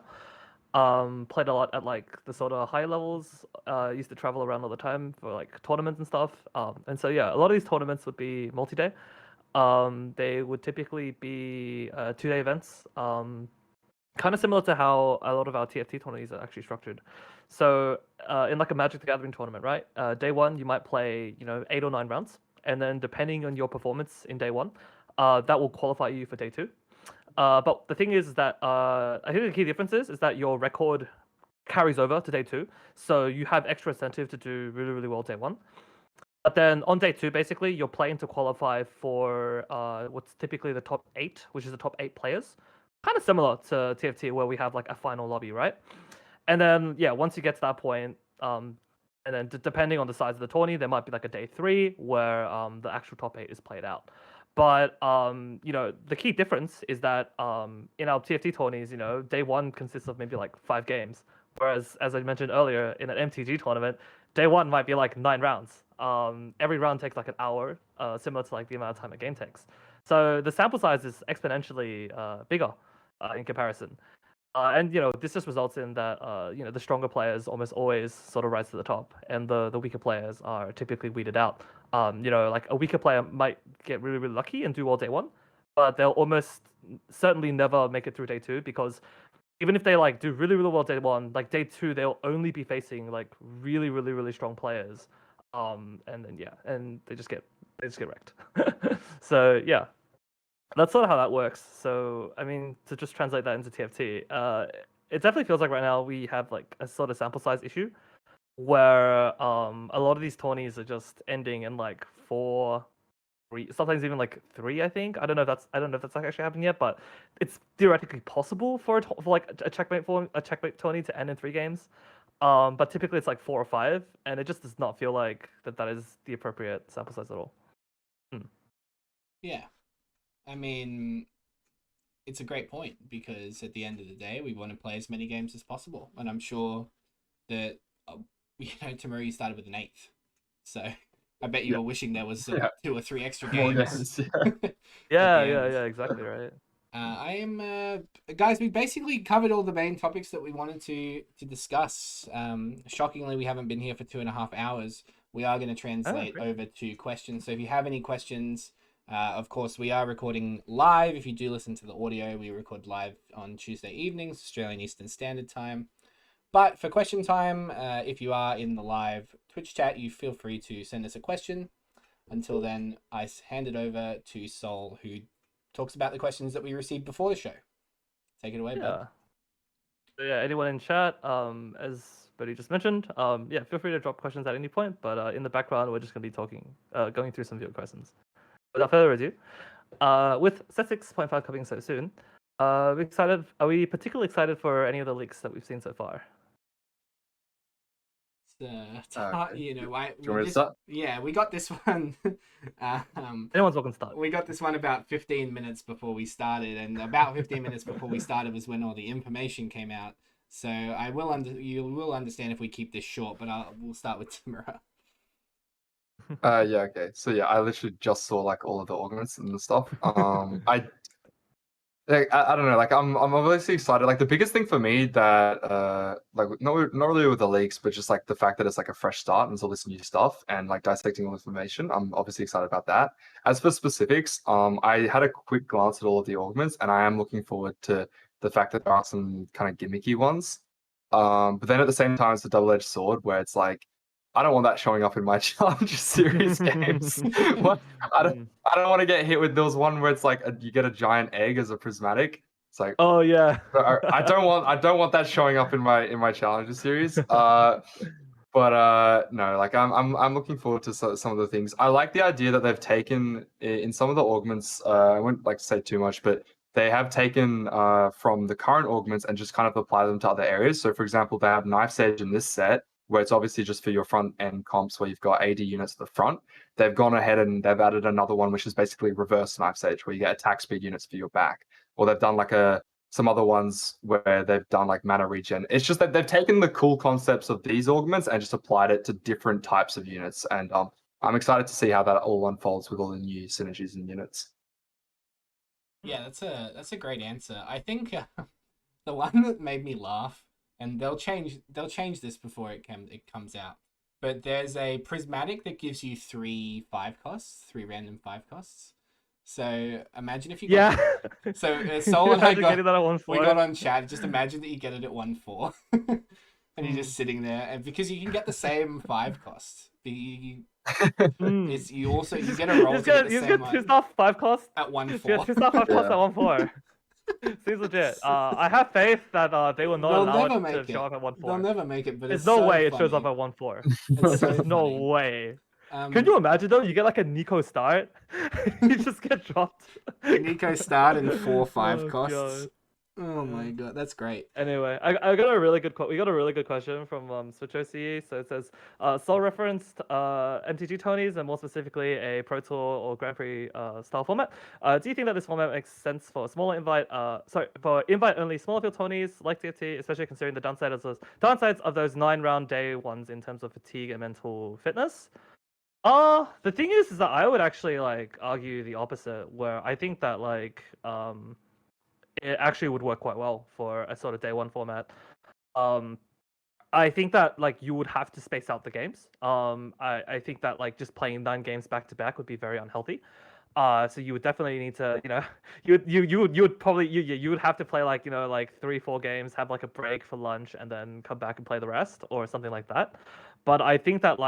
Played a lot at like the sort of high levels. Used to travel around all the time for like tournaments and stuff. And so yeah, a lot of these tournaments would be multi-day. They would typically be 2-day events. Kind of similar to how a lot of our TFT tournaments are actually structured. So in like a Magic the Gathering tournament, right? Day one you might play 8 or 9 rounds, and then depending on your performance in day one, that will qualify you for day two. But the thing is that I think the key difference is that your record carries over to day two, so you have extra incentive to do really, really well day one. But then on day two, basically, you're playing to qualify for what's typically the top 8, which is the top 8 players. Kind of similar to TFT, where we have like a final lobby, right? And then, yeah, once you get to that point, and then depending on the size of the tourney, there might be like a day 3 where the actual top 8 is played out. But the key difference is that in our TFT tourneys, day 1 consists of maybe like 5 games, whereas as I mentioned earlier, in an MTG tournament, day 1 might be like 9 rounds. Every round takes like an hour, similar to like the amount of time a game takes. So the sample size is exponentially bigger in comparison. And this just results in that the stronger players almost always sort of rise to the top, and the weaker players are typically weeded out. Like a weaker player might get really, really lucky and do well day 1, but they'll almost certainly never make it through day 2, because even if they like do really, really well day 1, like day 2 they'll only be facing like really, really, really strong players. And then and they just get wrecked. So yeah, that's sort of how that works. So I mean, to just translate that into TFT, it definitely feels like right now we have like a sort of sample size issue, where a lot of these tourneys are just ending in like 4, 3, sometimes even like 3. I think I don't know if that's actually happened yet, but it's theoretically possible for a checkmate tourney to end in 3 games. But typically it's like 4 or 5, and it just does not feel like that is the appropriate sample size at all. Yeah. I mean, it's a great point, because at the end of the day, we want to play as many games as possible. And I'm sure that, Tamuri started with an 8th. So I bet you were wishing there was 2 or 3 extra games. Yeah, exactly right. I am, guys. We basically covered all the main topics that we wanted to discuss. Shockingly, we haven't been here for 2.5 hours. We are going to translate over to questions. So if you have any questions, of course, we are recording live. If you do listen to the audio, we record live on Tuesday evenings, Australian Eastern Standard Time. But for question time, if you are in the live Twitch chat, you feel free to send us a question. Until then, I hand it over to Sol, who talks about the questions that we received before the show. Take it away, bud. So yeah, anyone in chat, as Bodhi just mentioned, feel free to drop questions at any point. But in the background, we're just going to be going through some viewer questions. Without further ado, with set 6.5 coming so soon, are we particularly excited for any of the leaks that we've seen so far? We got this one. Anyone's welcome to start. We got this one about 15 minutes before we started, and about 15 minutes before we started was when all the information came out. So you will understand if we keep this short, but we'll start with Tamura. Okay. So I literally just saw like all of the augments and the stuff. I don't know, like I'm obviously excited. Like the biggest thing for me that like not really with the leaks, but just like the fact that it's like a fresh start and it's all this new stuff and like dissecting all information. I'm obviously excited about that. As for specifics, I had a quick glance at all of the augments, and I am looking forward to the fact that there are some kind of gimmicky ones. But then at the same time, it's a double-edged sword where it's like, I don't want that showing up in my Challenger Series games. I don't want to get hit with those one where it's like you get a giant egg as a prismatic. It's like, oh yeah, I don't want that showing up in my Challenger Series. But no, like I'm looking forward to some of the things. I like the idea that they've taken in some of the augments. I wouldn't like to say too much, but they have taken from the current augments and just kind of apply them to other areas. So for example, they have Knife Sage in this set, where it's obviously just for your front end comps where you've got AD units at the front. They've gone ahead and they've added another one, which is basically reverse Knife Sage, where you get attack speed units for your back. Or they've done like some other ones where they've done like mana regen. It's just that they've taken the cool concepts of these augments and just applied it to different types of units. And I'm excited to see how that all unfolds with all the new synergies and units. Yeah, that's a great answer. I think the one that made me laugh, and they'll change this before it comes out. But there's a prismatic that gives you three random 5 costs. So imagine if you got Yeah. so Soul and I Imagine getting that at we got 1-4. on chat. Just imagine that you get it at 1-4, and you're just sitting there, and because you can get the same 5 costs, it's you get a roll to get the You same get one 2-star 5 cost. at You get 1-4. 2-star 5 cost Yeah. at 1-4. Seems legit. I have faith that they will not They'll allow never it to make show it. up at They'll 1-4. never make it, but There's it's no so way it shows up funny. at 1-4. It's There's so just no funny. way. Can you imagine though? You get like a Nico start, you just get dropped. Nico start and 4/5 Oh, costs. God. Oh my god, that's great. Anyway, I got a really good we got a really good question from Switch OCE. So it says, Sol referenced MTG Tonys and more specifically a Pro Tour or Grand Prix style format. Do you think that this format makes sense for smaller for invite only smaller field Tonys like TFT, especially considering the downsides of those 9-round day ones in terms of fatigue and mental fitness? The thing is that I would actually like argue the opposite, where I think that it actually would work quite well for a sort of day one format. I think that like you would have to space out the games. I think that like just playing 9 games back to back would be very unhealthy. So you would definitely need to, you would probably you would have to play like like 3-4 games, have like a break for lunch, and then come back and play the rest or something like that. But I think that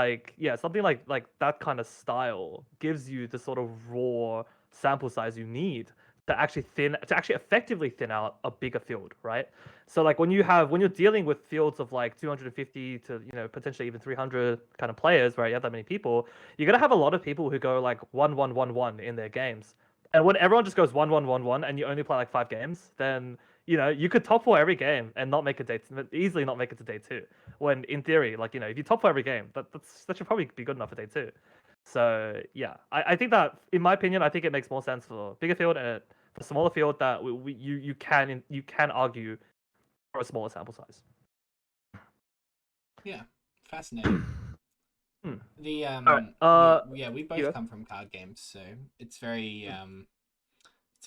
something like that kind of style gives you the sort of raw sample size you need to actually effectively thin out a bigger field, right? So like when you're dealing with fields of like 250 to potentially even 300 kind of players, right? You have that many people, you're gonna have a lot of people who go like 1-1-1-1 in their games. And when everyone just goes 1-1-1-1 and you only play like 5 games, then you could top 4 every game and not make easily not make it to day 2. When in theory, like if you top 4 every game, that should probably be good enough for day 2. So yeah, I think that in my opinion, I think it makes more sense for bigger field and for smaller field that you can argue for a smaller sample size. Yeah, fascinating. Hmm. The Alright, we both come from card games, so it's very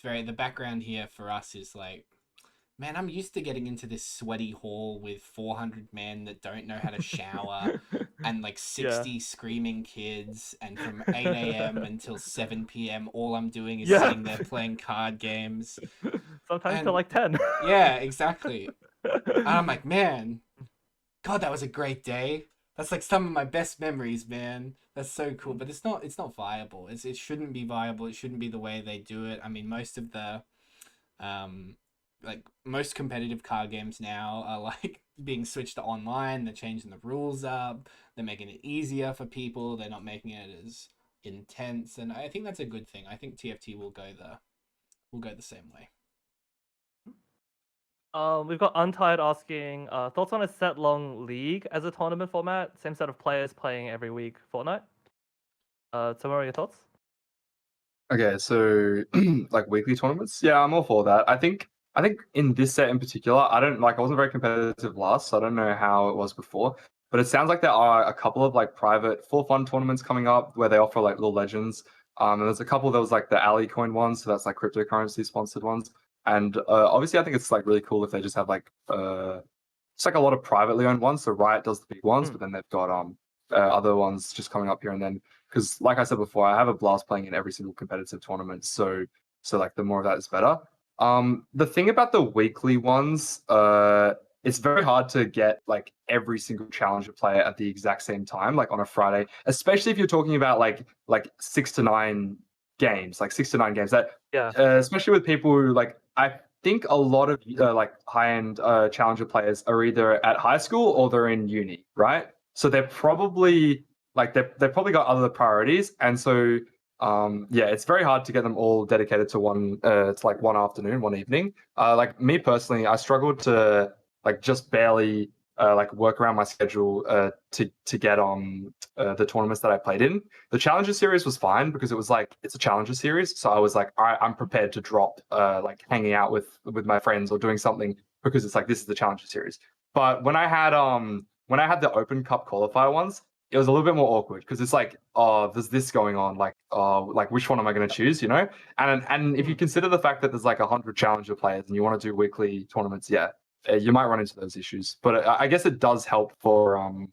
the background here for us is like, man, I'm used to getting into this sweaty hall with 400 men that don't know how to shower and like 60 screaming kids, and from 8 a.m. until 7 p.m. all I'm doing is sitting there playing card games. Sometimes till like 10. Yeah, exactly. And I'm like, man, God, that was a great day. That's like some of my best memories, man. That's so cool. But it's not viable. It shouldn't be viable. It shouldn't be the way they do it. I mean, most of the most competitive card games now are like being switched to online. They're changing the rules up. They're making it easier for people. They're not making it as intense, and I think that's a good thing. I think TFT will go the same way. We've got Untied asking thoughts on a set long league as a tournament format, same set of players playing every week fortnight. Tomorrow, your thoughts? Okay, so like weekly tournaments, yeah, I'm all for that. I think in this set in particular, I wasn't very competitive last, so I don't know how it was before. But it sounds like there are a couple of like private for fun tournaments coming up where they offer like little legends. And there's a couple that was like the Alley Coin ones, so that's like cryptocurrency sponsored ones. And obviously, I think it's like really cool if they just have like it's like a lot of privately owned ones. So Riot does the big ones, but then they've got other ones just coming up here and then. Because like I said before, I have a blast playing in every single competitive tournament. So like the more of that is better. The thing about the weekly ones, it's very hard to get like every single challenger player at the exact same time, like on a Friday, especially if you're talking about like 6 to 9 games, like 6 to 9 games. That especially with people who like I think a lot of like high-end challenger players are either at high school or they're in uni, right? So they're probably they've probably got other priorities, and so it's very hard to get them all dedicated to one one afternoon, one evening. Like me personally, I struggled to like just barely work around my schedule to get the tournaments that I played in. The Challenger series was fine because it was like it's a Challenger series, so I was like, all right, I'm prepared to drop like hanging out with my friends or doing something because it's like this is the Challenger series. But when I had the Open Cup qualifier ones, it was a little bit more awkward because it's like, oh, there's this going on. Like which one am I going to choose? You know, and if you consider the fact that there's like 100 challenger players and you want to do weekly tournaments, yeah, you might run into those issues. But I guess it does help for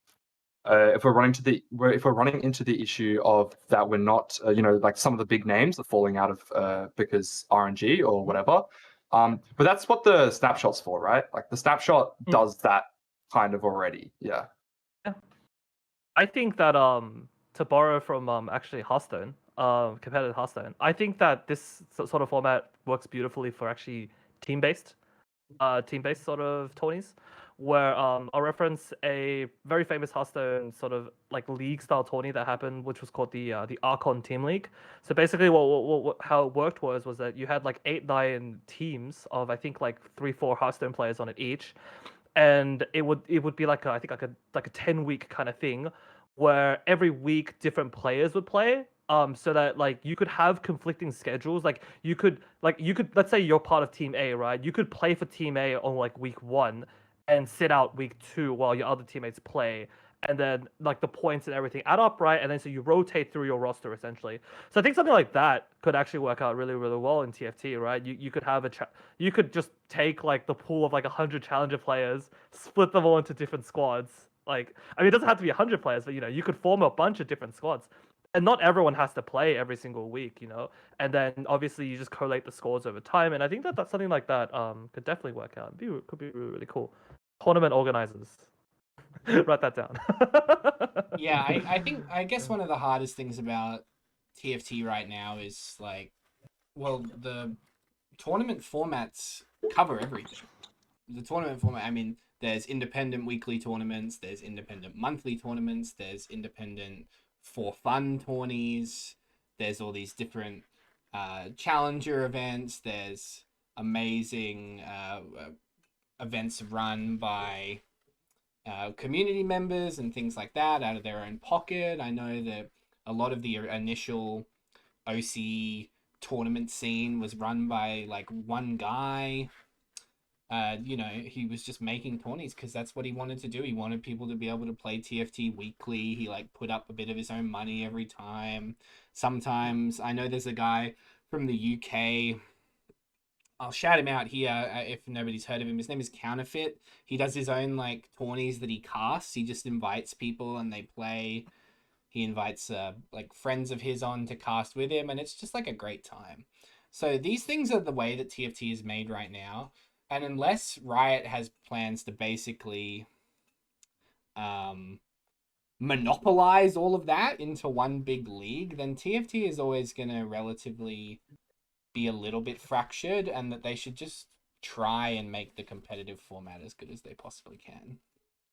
if we're running into the issue of that we're not, like some of the big names are falling out of because RNG or whatever. But that's what the snapshot's for, right? Like the snapshot does that kind of already. Yeah. I think that to borrow from actually Hearthstone, competitive Hearthstone, I think that this sort of format works beautifully for actually team-based sort of tourneys, where I'll reference a very famous Hearthstone sort of like league style tourney that happened, which was called the Archon Team League. So basically, what how it worked was that you had like 8-9 teams of I think like 3-4 Hearthstone players on it each, and it would be like I think like a 10-week kind of thing, where every week different players would play. So that like you could have conflicting schedules. Like you could let's say you're part of Team A, right? You could play for Team A on like week 1 and sit out week 2 while your other teammates play. And then like the points and everything add up, right? And then so you rotate through your roster essentially. So I think something like that could actually work out really, really well in TFT, right? You could have you could just take like the pool of like 100 challenger players, split them all into different squads. Like, I mean, it doesn't have to be 100 players, but you could form a bunch of different squads, and not everyone has to play every single week. And then obviously you just collate the scores over time, and I think that that's something like that could definitely work out. Could be really, really cool. Tournament organizers, write that down. Yeah, I guess one of the hardest things about TFT right now is like, well, the tournament formats cover everything. The tournament format, I mean, there's independent weekly tournaments, there's independent monthly tournaments, there's independent for fun tourneys, there's all these different challenger events, there's amazing events run by community members and things like that out of their own pocket. I know that a lot of the initial OCE tournament scene was run by like one guy. He was just making tourneys because that's what he wanted to do. He wanted people to be able to play TFT weekly. He like put up a bit of his own money every time. Sometimes I know there's a guy from the UK. I'll shout him out here if nobody's heard of him. His name is Counterfeit. He does his own like tourneys that he casts. He just invites people and they play. He invites like friends of his on to cast with him, and it's just like a great time. So these things are the way that TFT is made right now, and unless Riot has plans to basically monopolize all of that into one big league, then TFT is always going to relatively be a little bit fractured, and that they should just try and make the competitive format as good as they possibly can,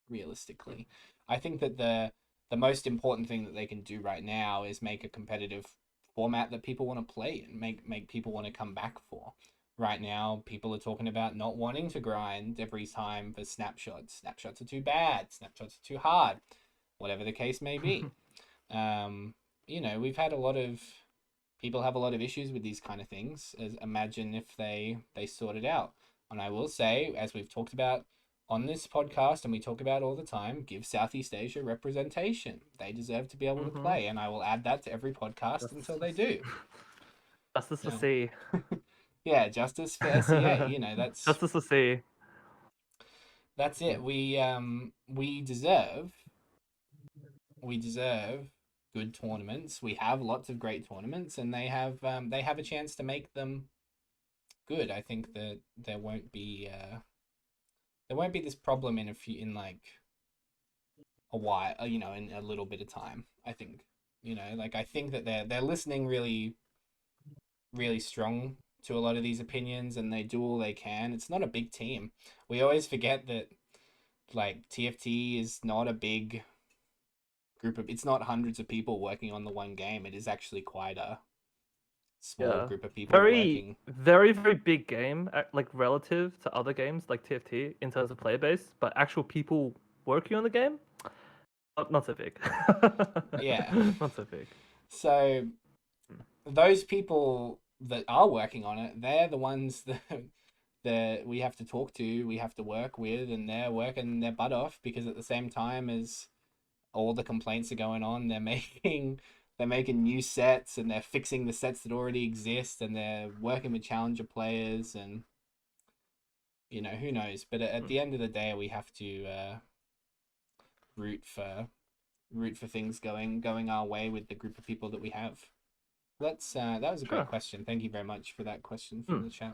realistically. I think that the most important thing that they can do right now is make a competitive format that people want to play and make people want to come back for. Right now, people are talking about not wanting to grind every time for snapshots. Snapshots are too bad. Snapshots are too hard. Whatever the case may be. We've had a lot of people have a lot of issues with these kind of things. Imagine if they sort it out. And I will say, as we've talked about on this podcast and we talk about all the time, give Southeast Asia representation. They deserve to be able to play, and I will add that to every podcast until they do. Justice for C. Yeah, justice for SEA. That's justice for C. That's it. We deserve good tournaments. We have lots of great tournaments, and they have a chance to make them good. I think that there won't be this problem in like a while, in a little bit of time. I think, I think that they're listening really, really strong to a lot of these opinions, and they do all they can. It's not a big team. We always forget that, like, TFT is not a big group of. It's not hundreds of people working on the one game. It is actually quite a small group of people working. Very, very big game, like relative to other games like TFT in terms of player base, but actual people working on the game, not so big. Yeah, not so big. So those people that are working on it, they're the ones that we have to talk to, we have to work with, and they're working their butt off, because at the same time as all the complaints are going on. They're making new sets, and they're fixing the sets that already exist, and they're working with challenger players, and who knows. But at the end of the day, we have to root for things going our way with the group of people that we have. That was a great question. Thank you very much for that question from the chat.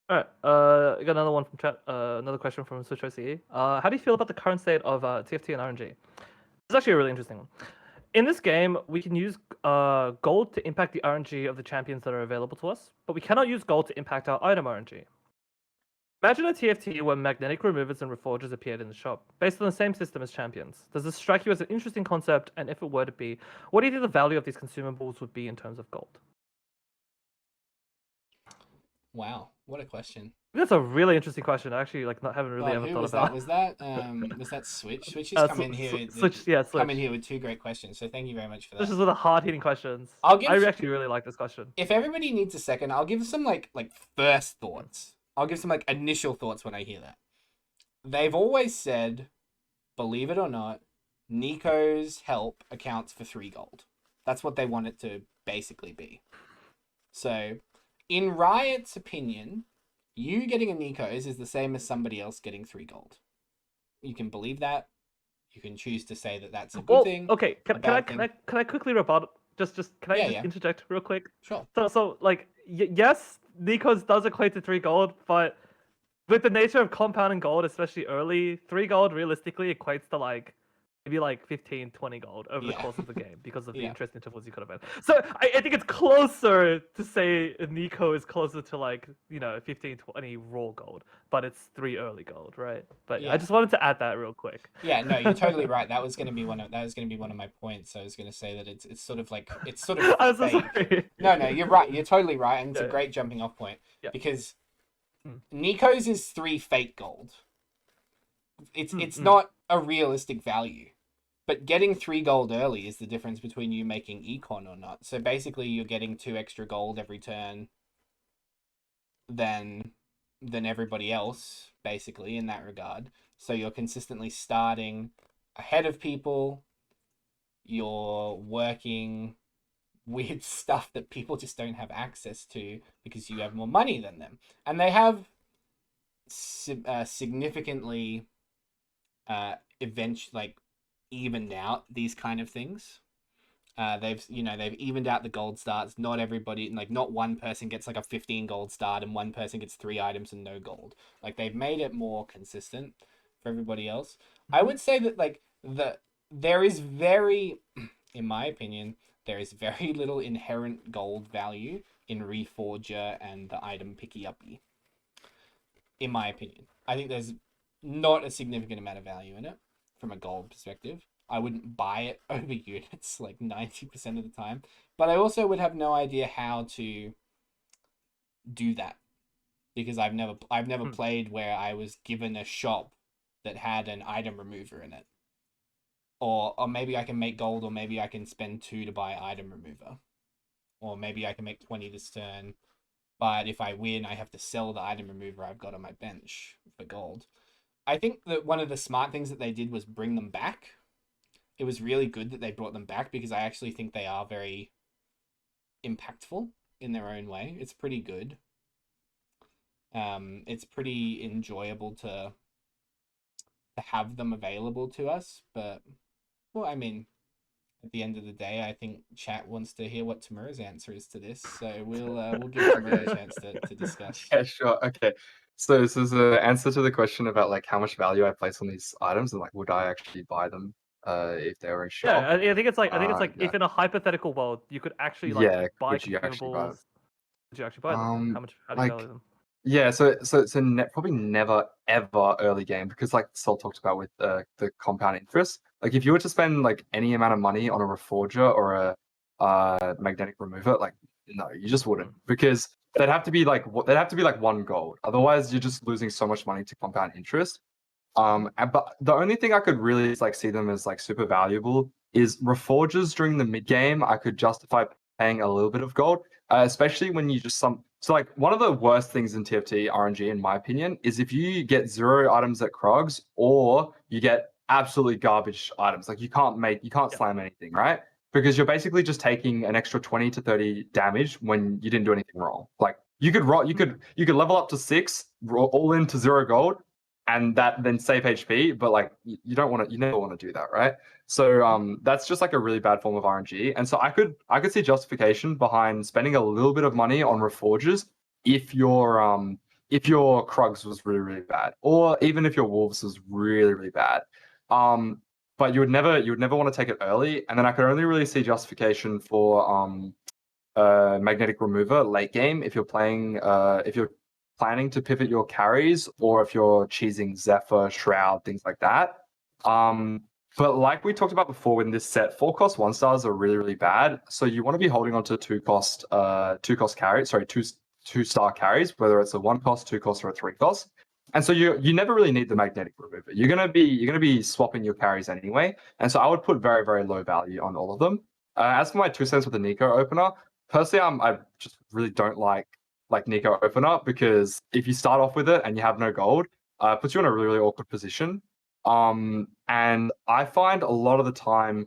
All right, I got another one from chat. Another question from Switch OCE. How do you feel about the current state of TFT and RNG? It's actually a really interesting one. In this game, we can use gold to impact the RNG of the champions that are available to us, but we cannot use gold to impact our item RNG. Imagine a TFT where magnetic removers and reforgers appeared in the shop, based on the same system as champions. Does this strike you as an interesting concept? And if it were to be, what do you think the value of these consumables would be in terms of gold? Wow, what a question! That's a really interesting question. I actually haven't really ever thought about. Was that Switch? Switch has come in here. Switch. Come in here with two great questions. So thank you very much for that. This is one of the hard-hitting questions. I actually really like this question. If everybody needs a second, I'll give some like first thoughts. I'll give some like initial thoughts when I hear that. They've always said, believe it or not, Nico's help accounts for 3 gold. That's what they want it to basically be. So, in Riot's opinion, you getting a Nico's is the same as somebody else getting 3 gold. You can believe that. You can choose to say that that's a good thing. Okay, can I quickly rebut? Just can I interject real quick? Sure. So yes, Nico's does equate to 3 gold, but with the nature of compounding gold, especially early, 3 gold realistically equates to maybe 15, 20 gold over the course of the game because of the interest intervals you could have had. So I think it's closer to say Nico is closer to 15, 20 raw gold, but it's 3 early gold, right? But I just wanted to add that real quick. Yeah, no, you're totally right. That was going to be one of my points. I was going to say that it's sort of I'm so sorry. No, you're right. You're totally right, and it's a great jumping off point because Nico's is 3 fake gold. It's not a realistic value. But getting 3 gold early is the difference between you making econ or not. So basically, you're getting 2 extra gold every turn than everybody else, basically, in that regard. So you're consistently starting ahead of people. You're working with stuff that people just don't have access to because you have more money than them. And they have significantly evened out these kind of things. They've evened out the gold starts. Not everybody, not one person gets a 15 gold start and one person gets 3 items and no gold. They've made it more consistent for everybody else. I would say that there is in my opinion, there is very little inherent gold value in Reforger and the item Picky Uppy. In my opinion, I think there's not a significant amount of value in it. From a gold perspective, I wouldn't buy it over units 90% of the time, but I also would have no idea how to do that because I've never played where I was given a shop that had an item remover in it, or maybe I can make gold, or maybe I can spend 2 to buy item remover, or maybe I can make 20 this turn, but if I win, I have to sell the item remover I've got on my bench for gold. I think that one of the smart things that they did was bring them back. It was really good that they brought them back because I actually think they are very impactful in their own way. It's pretty good. It's pretty enjoyable to have them available to us. But, well, I mean, at the end of the day, I think chat wants to hear what Tamura's answer is to this. So we'll give Tamura a chance to discuss. Yeah, sure. Okay. So this is an answer to the question about how much value I place on these items and would I actually buy them if they were in shop? Yeah, I think it's if in a hypothetical world you could actually buy would you actually buy them? Would you actually buy them? How do you value them? Yeah, so probably never ever early game because Sol talked about with the compound interest. If you were to spend any amount of money on a Reforger or a magnetic remover, no, you just wouldn't because they'd have to be 1 gold. Otherwise, you're just losing so much money to compound interest. But the only thing I could really see them as super valuable is Reforgers during the mid game. I could justify paying a little bit of gold, especially when you just one of the worst things in TFT RNG, in my opinion, is if you get 0 items at Krogs or you get absolutely garbage items. Like you can't Yeah. slam anything, right? Because you're basically just taking an extra 20 to 30 damage when you didn't do anything wrong. Like you could level up to 6, all into 0 gold, and that then save HP. But like you don't want to, you never want to do that, right? So that's just like a really bad form of RNG. And so I could see justification behind spending a little bit of money on reforges if your Krugs was really, really bad, or even if your Wolves was really, really bad. But you would never want to take it early. And then I could only really see justification for magnetic remover late game if you're playing if you're planning to pivot your carries, or if you're cheesing Zephyr, Shroud, things like that. But like we talked about before, in this set, 4 cost 1 stars are really, really bad. So you want to be holding on to 2 cost carries, sorry, 2-star carries, whether it's a 1 cost, 2 cost, or a 3 cost. And so you never really need the magnetic remover. You're gonna be swapping your carries anyway. And so I would put very, very low value on all of them. As for my 2 cents with the Nico opener, personally, I just really don't like Nico opener, because if you start off with it and you have no gold, it puts you in a really, really awkward position. And I find a lot of the time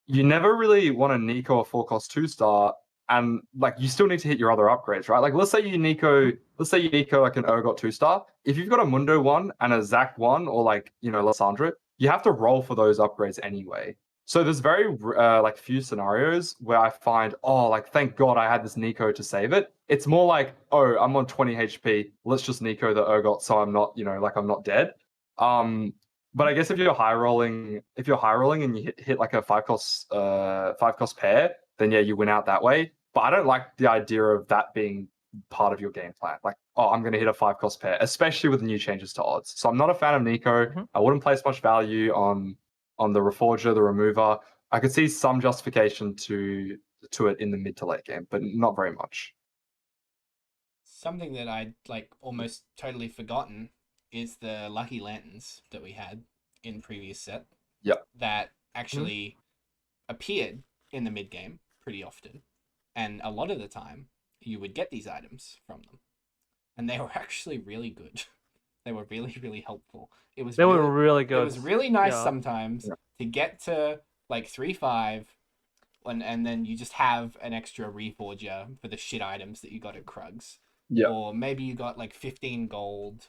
you never really want a Nico or 4 cost 2-star, and like you still need to hit your other upgrades, right? Like let's say you Nico like an Urgot 2-star. If you've got a Mundo 1 and a Zac 1, or like, you know, Lissandra, you have to roll for those upgrades anyway. So there's very like few scenarios where I find, oh, like thank God I had this Nico to save it. It's more like, oh, I'm on 20 HP, let's just Nico the Urgot so I'm not, you know, like I'm not dead. But I guess if you're high rolling and you hit like a 5 cost pair, then yeah, you win out that way. But I don't like the idea of that being part of your game plan. Like, oh, I'm going to hit a 5 cost pair, especially with new changes to odds. So I'm not a fan of Nico. I wouldn't place much value on the Reforger, the Remover. I could see some justification to it in the mid to late game, but not very much. Something that I'd like almost totally forgotten is the Lucky Lanterns that we had in previous set. Yep. That actually appeared in the mid game pretty often, and a lot of the time you would get these items from them, and they were actually really good. They were really, really helpful. They were really good. It was really nice sometimes to get to like 3-5, and then you just have an extra Reforger for the shit items that you got at Krugs. Yeah. Or maybe you got like 15 gold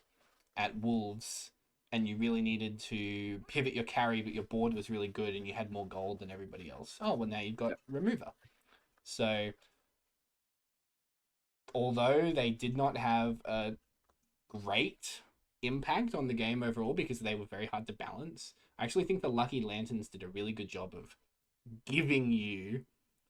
at Wolves, and you really needed to pivot your carry, but your board was really good and you had more gold than everybody else. Oh, well, now you've got Remover. So, although they did not have a great impact on the game overall because they were very hard to balance, I actually think the Lucky Lanterns did a really good job of giving you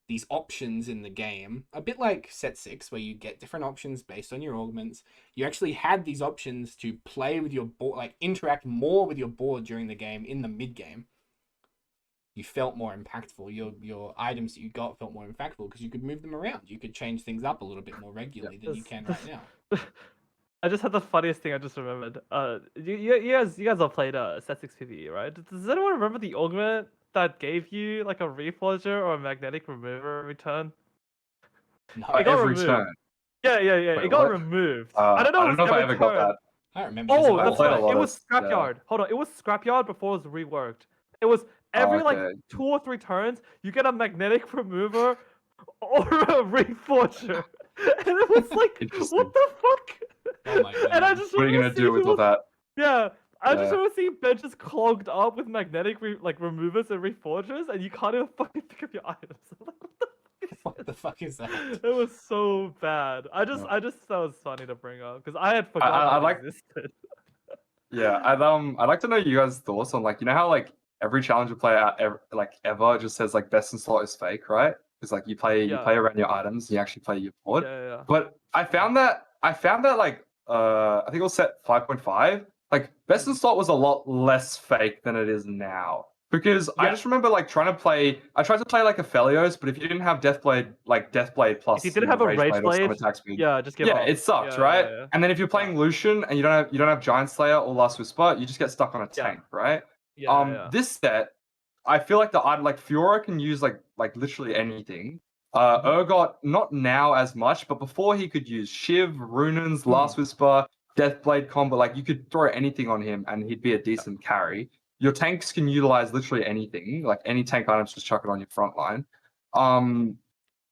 these options in the game, a bit like set 6, where you get different options based on your augments. You actually had these options to play with your board, like interact more with your board during the game in the mid game. You felt more impactful. Your items that you got felt more impactful because you could move them around. You could change things up a little bit more regularly than you can right now. I just had the funniest thing I just remembered. You guys all played set 6 PvE, right? Does anyone remember the augment that gave you like a Reforger or a magnetic remover return? No, it got every removed. turn. Yeah. Wait, it got what? removed. I don't know if I ever got that. I don't remember. Oh, that's played a right. lot It was of- Scrapyard. Hold on, it was Scrapyard before it was reworked. It was every like 2 or 3 turns, you get a magnetic remover or a Reforger. And it was like, what the fuck? Oh my god. And I just What are you gonna do with all that? Yeah, I just Yeah. remember seeing benches clogged up with magnetic removers and reforgers, and you can't even fucking pick up your items. What the fuck is that? It was so bad. I just thought it was funny to bring up because I had forgotten I it like- existed. Yeah, I'd like to know you guys' thoughts on, like, you know how like every challenger player out ever just says like best in slot is fake, right? Because like you play around your items, you actually play your board. Yeah. But I found that like I think it was set 5.5. Like best in slot was a lot less fake than it is now. Because I just remember like I tried to play like a Felios, but if you didn't have Deathblade plus, If you didn't have a Rage or Blade, some attack speed, just give up. it sucked, Yeah, right? yeah. And then if you're playing Lucian and you don't have Giant Slayer or Last Whisper, you just get stuck on a tank, right? Yeah. This set, I feel like like Fiora can use like literally anything. Urgot, not now as much, but before he could use Shiv, Runans, Last Whisper, Deathblade combo. Like you could throw anything on him and he'd be a decent carry. your tanks can utilize literally anything, like any tank items, just chuck it on your front line.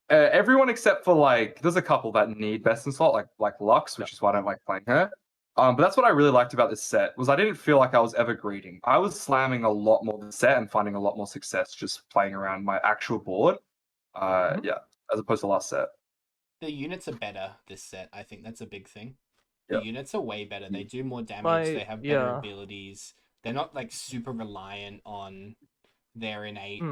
Everyone except for like, there's a couple that need best in slot, like Lux, which is why I don't like playing her. But that's what I really liked about this set was I didn't feel like I was ever greeting. I was slamming a lot more this set and finding a lot more success just playing around my actual board. Yeah, as opposed to last set. The units are better this set. I think that's a big thing. The Yep. units are way better. They do more damage. They have better yeah. abilities. They're not like super reliant on their innate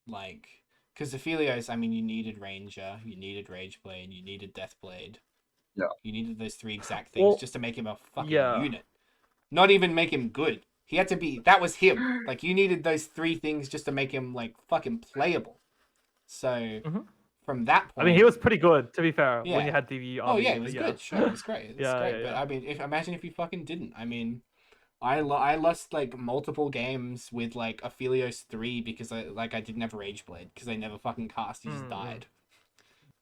like. Because Aphelios, I mean, you needed Ranger, you needed Rageblade, you needed Deathblade. Yeah. You needed those three exact things just to make him a fucking unit. Not even make him good. He had to be. That was him. Like you needed those three things just to make him like fucking playable. So from that point, I mean, he was pretty good to be fair. Yeah. When you had DV. Oh yeah, it was good. Sure, it was great. It's Yeah, great. yeah, But yeah. I mean, imagine if you fucking didn't. I mean, I lost like multiple games with like Aphelios 3 because I didn't have Rageblade because I never fucking cast. He just died.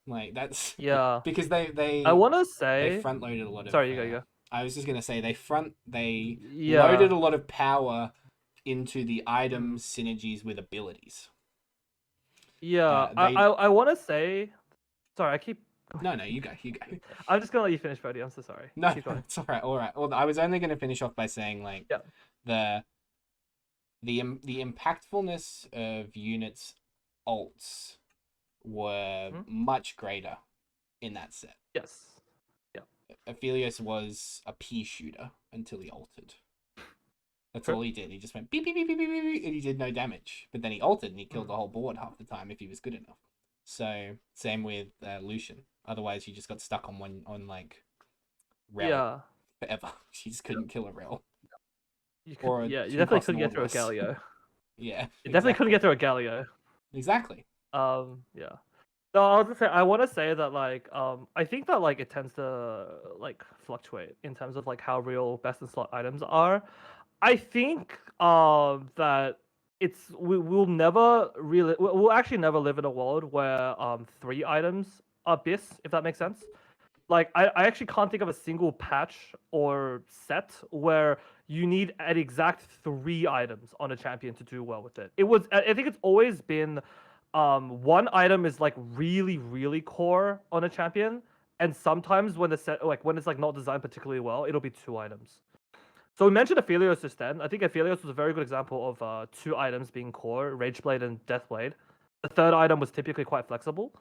Like that's Yeah. because they I want to they say. front loaded a lot of. Sorry, you go. I was just gonna say they Yeah. loaded a lot of power into the item synergies with abilities. Yeah, they- I want to say. Sorry, I keep. No, you go. I'm just gonna let you finish, Freddie. I'm so sorry. No, Keep going. it's all right. Well, I was only going to finish off by saying like the impactfulness of units alts were much greater in that set. Yes. Yeah. Aphelios was a pea shooter until he altered. That's all he did. He just went beep beep beep beep beep beep, and he did no damage. But then he altered and he killed the whole board half the time if he was good enough. So same with Lucian. Otherwise, you just got stuck on like Rel forever. You just couldn't kill a Rel. You definitely couldn't get through a Galio. Yeah, you definitely couldn't get through a Galio. Exactly. Yeah. No, I was gonna say I want to say that like I think that like it tends to like fluctuate in terms of like how real best in slot items are. I think that we'll actually never live in a world where 3 items are BIS, if that makes sense. Like I actually can't think of a single patch or set where you need an exact 3 items on a champion to do well with it. I think it's always been one item is like really core on a champion, and sometimes when the set when it's like not designed particularly well, it'll be 2 items. So we mentioned Aphelios just then. I think Aphelios was a very good example of 2 items being core, Rageblade and Deathblade. The third item was typically quite flexible,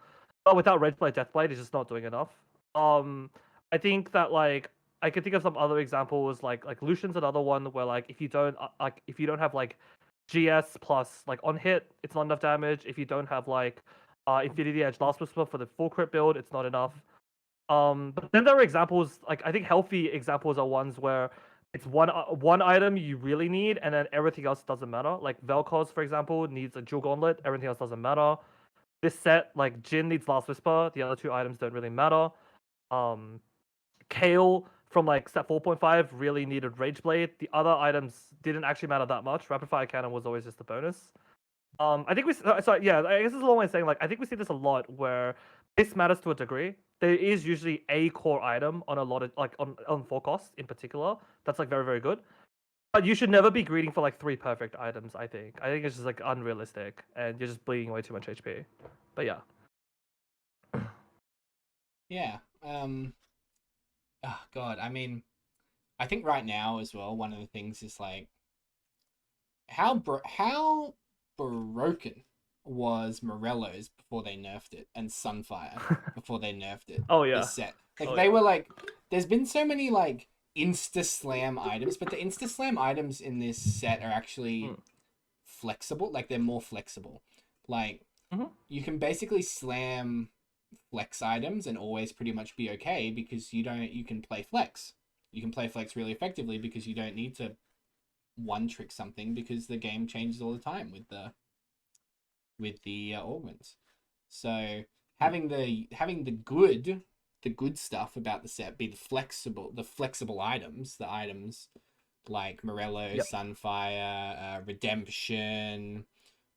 but without Rageblade, Deathblade is just not doing enough. I think that like I can think of some other examples like Lucian's another one where like if you don't have like GS plus like on hit, it's not enough damage. If you don't have like Infinity Edge Last Whisper for the full crit build, it's not enough. But then there are examples like I think healthy examples are ones where it's one item you really need, and then everything else doesn't matter. Like Vel'Koz, for example, needs a Dual Gauntlet. Everything else doesn't matter. This set, like Jhin needs Last Whisper. The other 2 items don't really matter. Kale from like set 4.5 really needed Rageblade. The other items didn't actually matter that much. Rapid Fire Cannon was always just a bonus. I think I guess it's a long way of saying like I think we see this a lot where this matters to a degree. There is usually a core item on a lot of like on forecast in particular that's like very, very good. But you should never be greeting for like 3 perfect items, I think. I think it's just like unrealistic and you're just bleeding away too much HP. But yeah. Yeah. Oh god, I mean, I think right now as well, one of the things is like how broken was Morello's before they nerfed it, and Sunfire before they nerfed it. Oh yeah. This set, like they were like, there's been so many like insta slam items, but the insta slam items in this set are actually flexible. Like they're more flexible. Like you can basically slam flex items and always pretty much be okay because you can play flex. You can play flex really effectively because you don't need to one trick something because the game changes all the time with the augments. So having the good stuff about the set be the flexible items, the items like Morello, Sunfire, Redemption,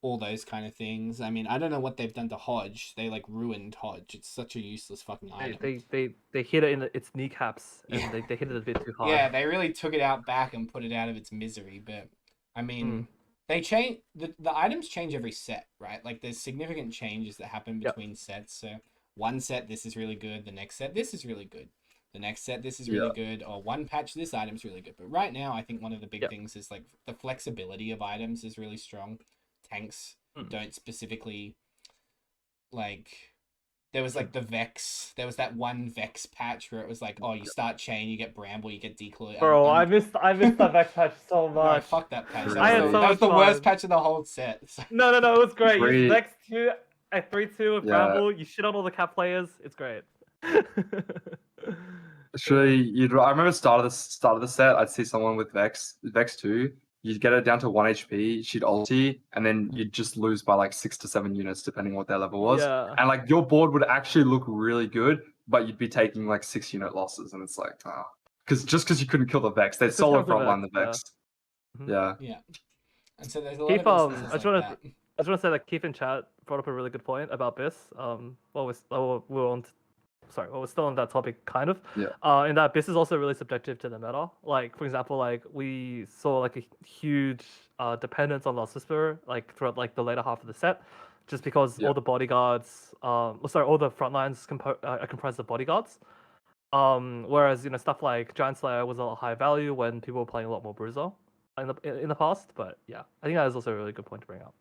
all those kind of things. I mean, I don't know what they've done to Hodge. They like ruined Hodge. It's such a useless fucking item. They hit it in its kneecaps and they hit it a bit too hard. Yeah, they really took it out back and put it out of its misery. But I mean, they change the items change every set, right? Like there's significant changes that happen Yep. between sets. So one set this is really good, the next set this is really good. The next set this is Yeah. really good, or one patch this item's really good. But right now I think one of the big Yep. things is like the flexibility of items is really strong. Tanks don't specifically like there was like the Vex. There was that one Vex patch where it was like, oh, you start chain, you get Bramble, you get Decloy. Bro, I missed that back patch so No, much. fuck that patch. Really? That I was, had the, so that was much the worst fun. patch of the whole set. No, it was great. Use Great. Vex 2 at 3-2 with Yeah. Bramble. You shit on all the cap players. It's great. Actually, I remember start of the set, I'd see someone with Vex 2. You'd get it down to 1 HP, she'd ulti, and then you'd just lose by like 6 to 7 units depending what their level was. Yeah. And like your board would actually look really good, but you'd be taking like 6 unit losses, and it's like, because you couldn't kill the Vex. They'd solo frontline the Vex. Yeah. Yeah. And so there's a lot Keith, of instances I just like want that. to say that Keith in chat brought up a really good point about Biss. We're still on that topic, kind of. Yeah. In that Biss is also really subjective to the meta. Like, for example, like we saw like a huge dependence on Lost Whisper like throughout like the later half of the set, just because all the bodyguards, all the front lines are comprised of bodyguards. Whereas stuff like Giant Slayer was a lot higher value when people were playing a lot more Bruiser in the past. But yeah, I think that is also a really good point to bring up.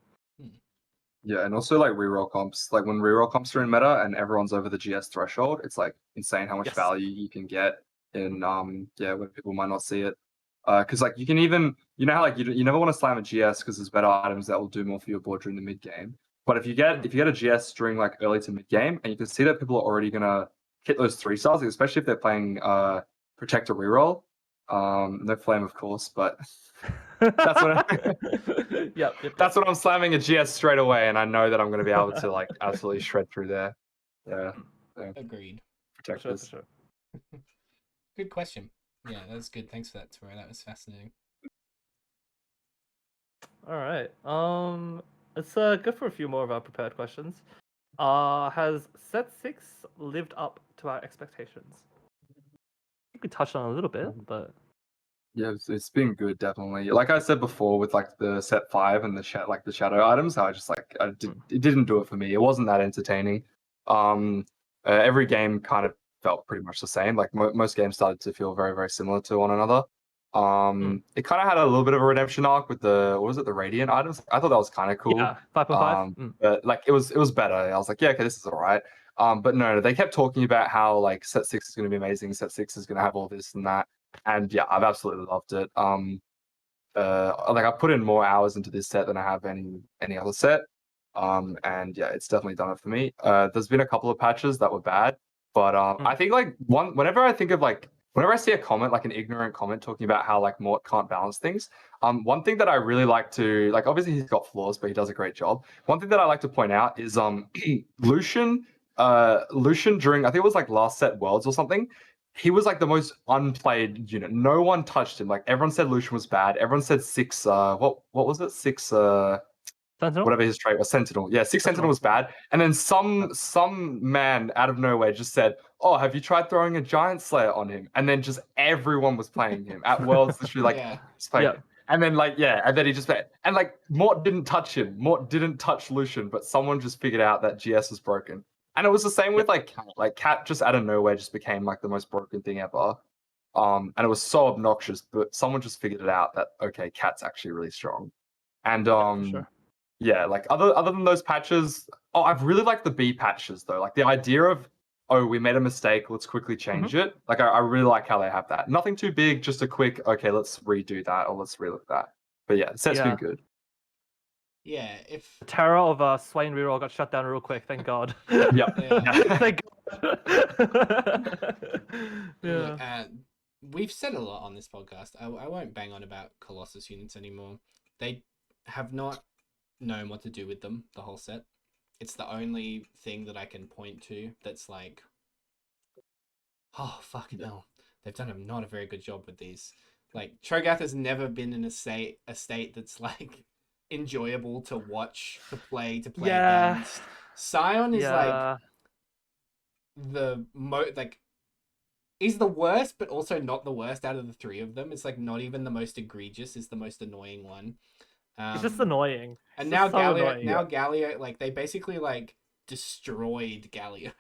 Yeah, and also like reroll comps. Like when reroll comps are in meta and everyone's over the GS threshold, it's like insane how much value you can get in when people might not see it. Because like you can even how like you never want to slam a GS because there's better items that will do more for your board during the mid game. But if you get a GS during like early to mid game and you can see that people are already gonna hit those 3 stars, especially if they're playing Protector reroll. No flame of course, but that's what Yep. That's what I'm slamming a GS straight away, and I know that I'm going to be able to like absolutely shred through there. Yeah. Agreed. Protectors. For sure. Good question. Yeah, that was good. Thanks for that, Tori. That was fascinating. All right. Let's go for a few more of our prepared questions. Has set 6 lived up to our expectations? I think we touched on it a little bit, but Yeah, it's been good, definitely. Like I said before, with like the set 5 and the shadow items, I just like it didn't do it for me. It wasn't that entertaining. Every game kind of felt pretty much the same. Like most games started to feel very, very similar to one another. It kind of had a little bit of a redemption arc with the Radiant items. I thought that was kind of cool. Yeah, 5.5. But like it was better. I was like, yeah, okay, this is all right. But no, they kept talking about how like set 6 is going to be amazing. Set 6 is going to have all this and that. And yeah, I've absolutely loved it. Like I put in more hours into this set than I have any other set. And yeah, it's definitely done it for me. There's been a couple of patches that were bad, but I think like whenever I see a comment, like an ignorant comment talking about how like Mort can't balance things, one thing that I really like to like, obviously he's got flaws, but he does a great job. One thing that I like to point out is Lucian during, I think it was like last set Worlds or something, he was like the most unplayed unit. No one touched him. Like everyone said Lucian was bad. Everyone said 6 what was it? 6 Sentinel? Whatever his trait was, Sentinel. Yeah, 6 Sentinel was bad. And then some man out of nowhere just said, "Oh, have you tried throwing a Giant Slayer on him?" And then just everyone was playing him at Worlds, literally like playing him. And then and then he just played. And like Mort didn't touch him. Mort didn't touch Lucian, but someone just figured out that GS was broken. And it was the same with like Cat. Like Cat just out of nowhere just became like the most broken thing ever. And it was so obnoxious, but someone just figured it out that okay, Cat's actually really strong. And for sure. yeah, like other than those patches, I've really liked the B patches though. Like the idea of, oh, we made a mistake, let's quickly change it. Like I really like how they have that. Nothing too big, just a quick, okay, let's redo that or let's relook that. But yeah, the set's been good. Yeah, if the terror of Swain reroll got shut down real quick, thank God. Yep. Thank God. Look, we've said a lot on this podcast. I won't bang on about Colossus units anymore. They have not known what to do with them the whole set. It's the only thing that I can point to that's like, oh fucking hell, they've done not a very good job with these. Like Cho'Gath has never been in a state that's like enjoyable to watch, to play against. Sion is like the He's the worst, but also not the worst out of the three of them. It's like not even the most egregious. It's the most annoying one. It's just annoying. And It's now just so Galio, annoying. now Galio, like they basically like destroyed Galio.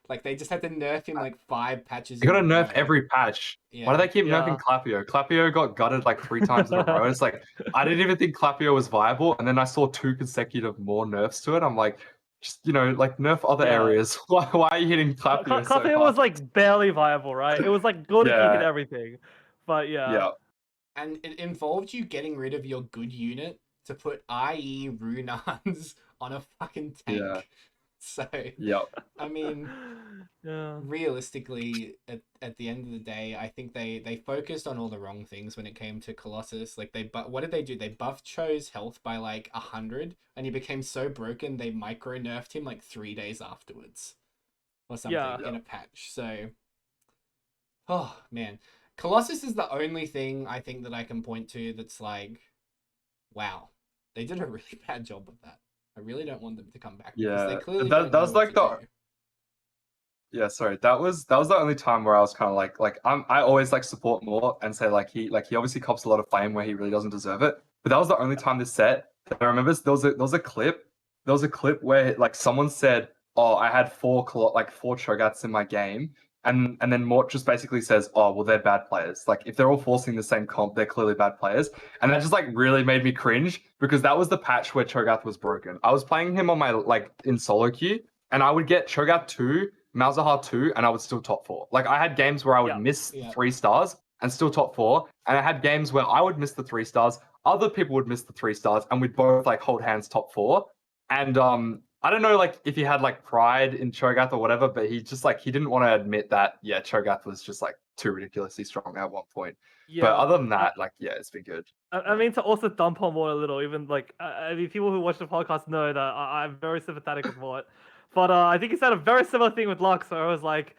Like they just had to nerf him like 5 patches. You in gotta a nerf row. every patch. Why Yeah. do they keep Yeah. nerfing Clapio? Clapio got gutted like 3 times in a row. It's like I didn't even think Clapio was viable, and then I saw 2 consecutive more nerfs to it. I'm like, just like nerf other Yeah. areas. Why are you hitting Clapio so Clapio hard? was like barely viable, right? It was like good if you hit Yeah. everything, but yeah. And it involved you getting rid of your good unit to put IE Runans on a fucking tank. Yeah. So, Yep. I mean, Yeah. realistically, at the end of the day, I think they focused on all the wrong things when it came to Colossus. Like what did they do? They buffed Cho's health by like 100, and he became so broken they micro nerfed him like 3 days afterwards, or something Yeah. in a patch. So, oh man, Colossus is the only thing I think that I can point to that's like, wow, they did a really bad job of that. I really don't want them to come back because they Yeah. clearly That don't that know was what like to the do. Yeah, sorry. That was the only time where I was kind of like I always like support more and say he obviously cops a lot of flame where he really doesn't deserve it. But that was the only time this set that I remember there was a clip where like someone said, "Oh, I had 4 Chogats in my game." And then Mort just basically says, "Oh, well, they're bad players. Like if they're all forcing the same comp, they're clearly bad players." And that just like really made me cringe because that was the patch where Cho'Gath was broken. I was playing him on my like in solo queue, and I would get Cho'Gath 2, Malzahar 2, and I would still top 4. Like I had games where I would Yeah. miss Yeah. 3 stars and still top 4, and I had games where I would miss the 3 stars, other people would miss the 3 stars, and we'd both like hold hands top 4. And I don't know like if he had like pride in Cho'Gath or whatever, but he just like he didn't want to admit that Cho'Gath was just like too ridiculously strong at one point. But Yeah. other than that, like it's been good. I mean, to also dump on Mort a little, even like I mean, people who watch the podcast know that I'm very sympathetic with Mort, but I think he said a very similar thing with Lux, where I was like,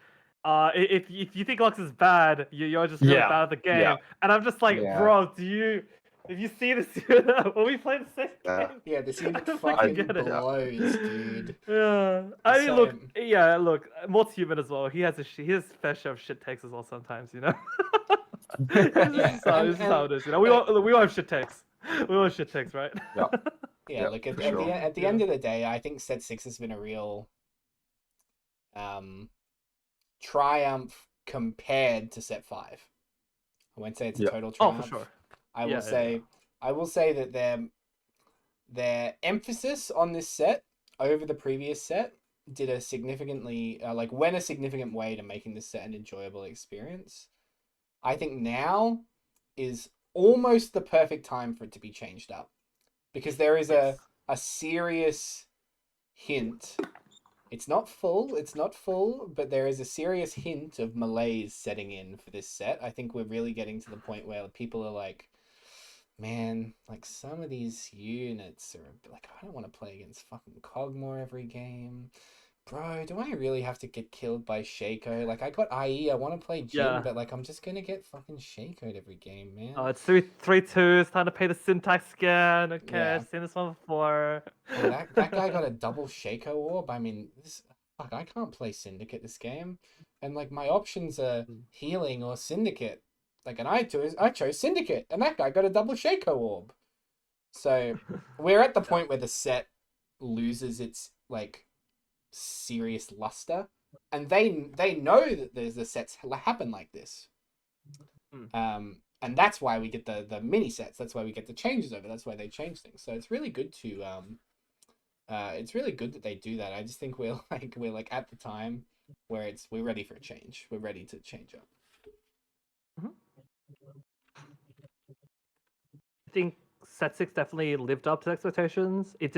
if you think Lux is bad, you're just really Yeah, bad at the game, yeah. and I'm just like, Yeah. bro, if you see this, when we play the same Yeah. game, Yeah, this unit don't fucking get it. blows, dude. Yeah, I mean, So- look, Mort's human as well. He has his fair share of shit takes as well sometimes, you know. This Yeah, is how and it is, you know. We all have shit takes. We all have shit takes, right? Yeah. yeah, Yeah, look for at sure. the Yeah. end of the day, I think set 6 has been a real triumph compared to set 5. I won't say it's a Yeah. total Oh, triumph. for sure. I Yeah, will say I will say that their emphasis on this set over the previous set did a significantly went a significant way to making this set an enjoyable experience. I think now is almost the perfect time for it to be changed up because there is Yes. a serious hint. It's not full, but there is a serious hint of malaise setting in for this set. I think we're really getting to the point where people are like, man, like some of these units are like, I don't want to play against fucking Cogmore every game. Bro, do I really have to get killed by Shaco? Like, I got IE, I want to play Jin, Yeah. but like, I'm just gonna get fucking Shaco'd every game, man. Oh, it's 3-2. It's time to pay the syntax scan. Okay, Yeah. I've seen this one before. Oh, that guy got a double Shaco orb. I mean, fuck, I can't play Syndicate this game, and like my options are healing or Syndicate. Like, and I chose Syndicate, and that guy got a double Shaco orb. So we're at the point where the set loses its like serious luster, and they know that there's the sets happen like this. And that's why we get the mini sets. That's why we get the changes over. That's why they change things. So it's really good to it's really good that they do that. I just think we're at the time where we're ready for a change. We're ready to change up. I think set 6 definitely lived up to expectations. It's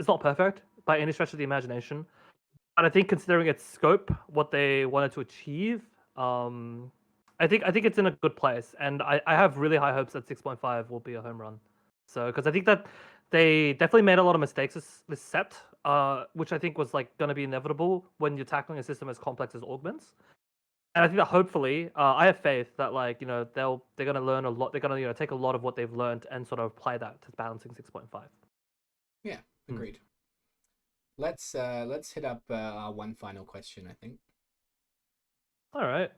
not perfect by any stretch of the imagination. But I think considering its scope, what they wanted to achieve, I think it's in a good place, and I have really high hopes that 6.5 will be a home run. So because I think that they definitely made a lot of mistakes this set, which I think was like going to be inevitable when you're tackling a system as complex as augments. And I think that hopefully, I have faith that like they're going to learn a lot. They're going to take a lot of what they've learned and sort of apply that to balancing 6.5. Yeah, agreed. Let's hit up our one final question, I think. All right.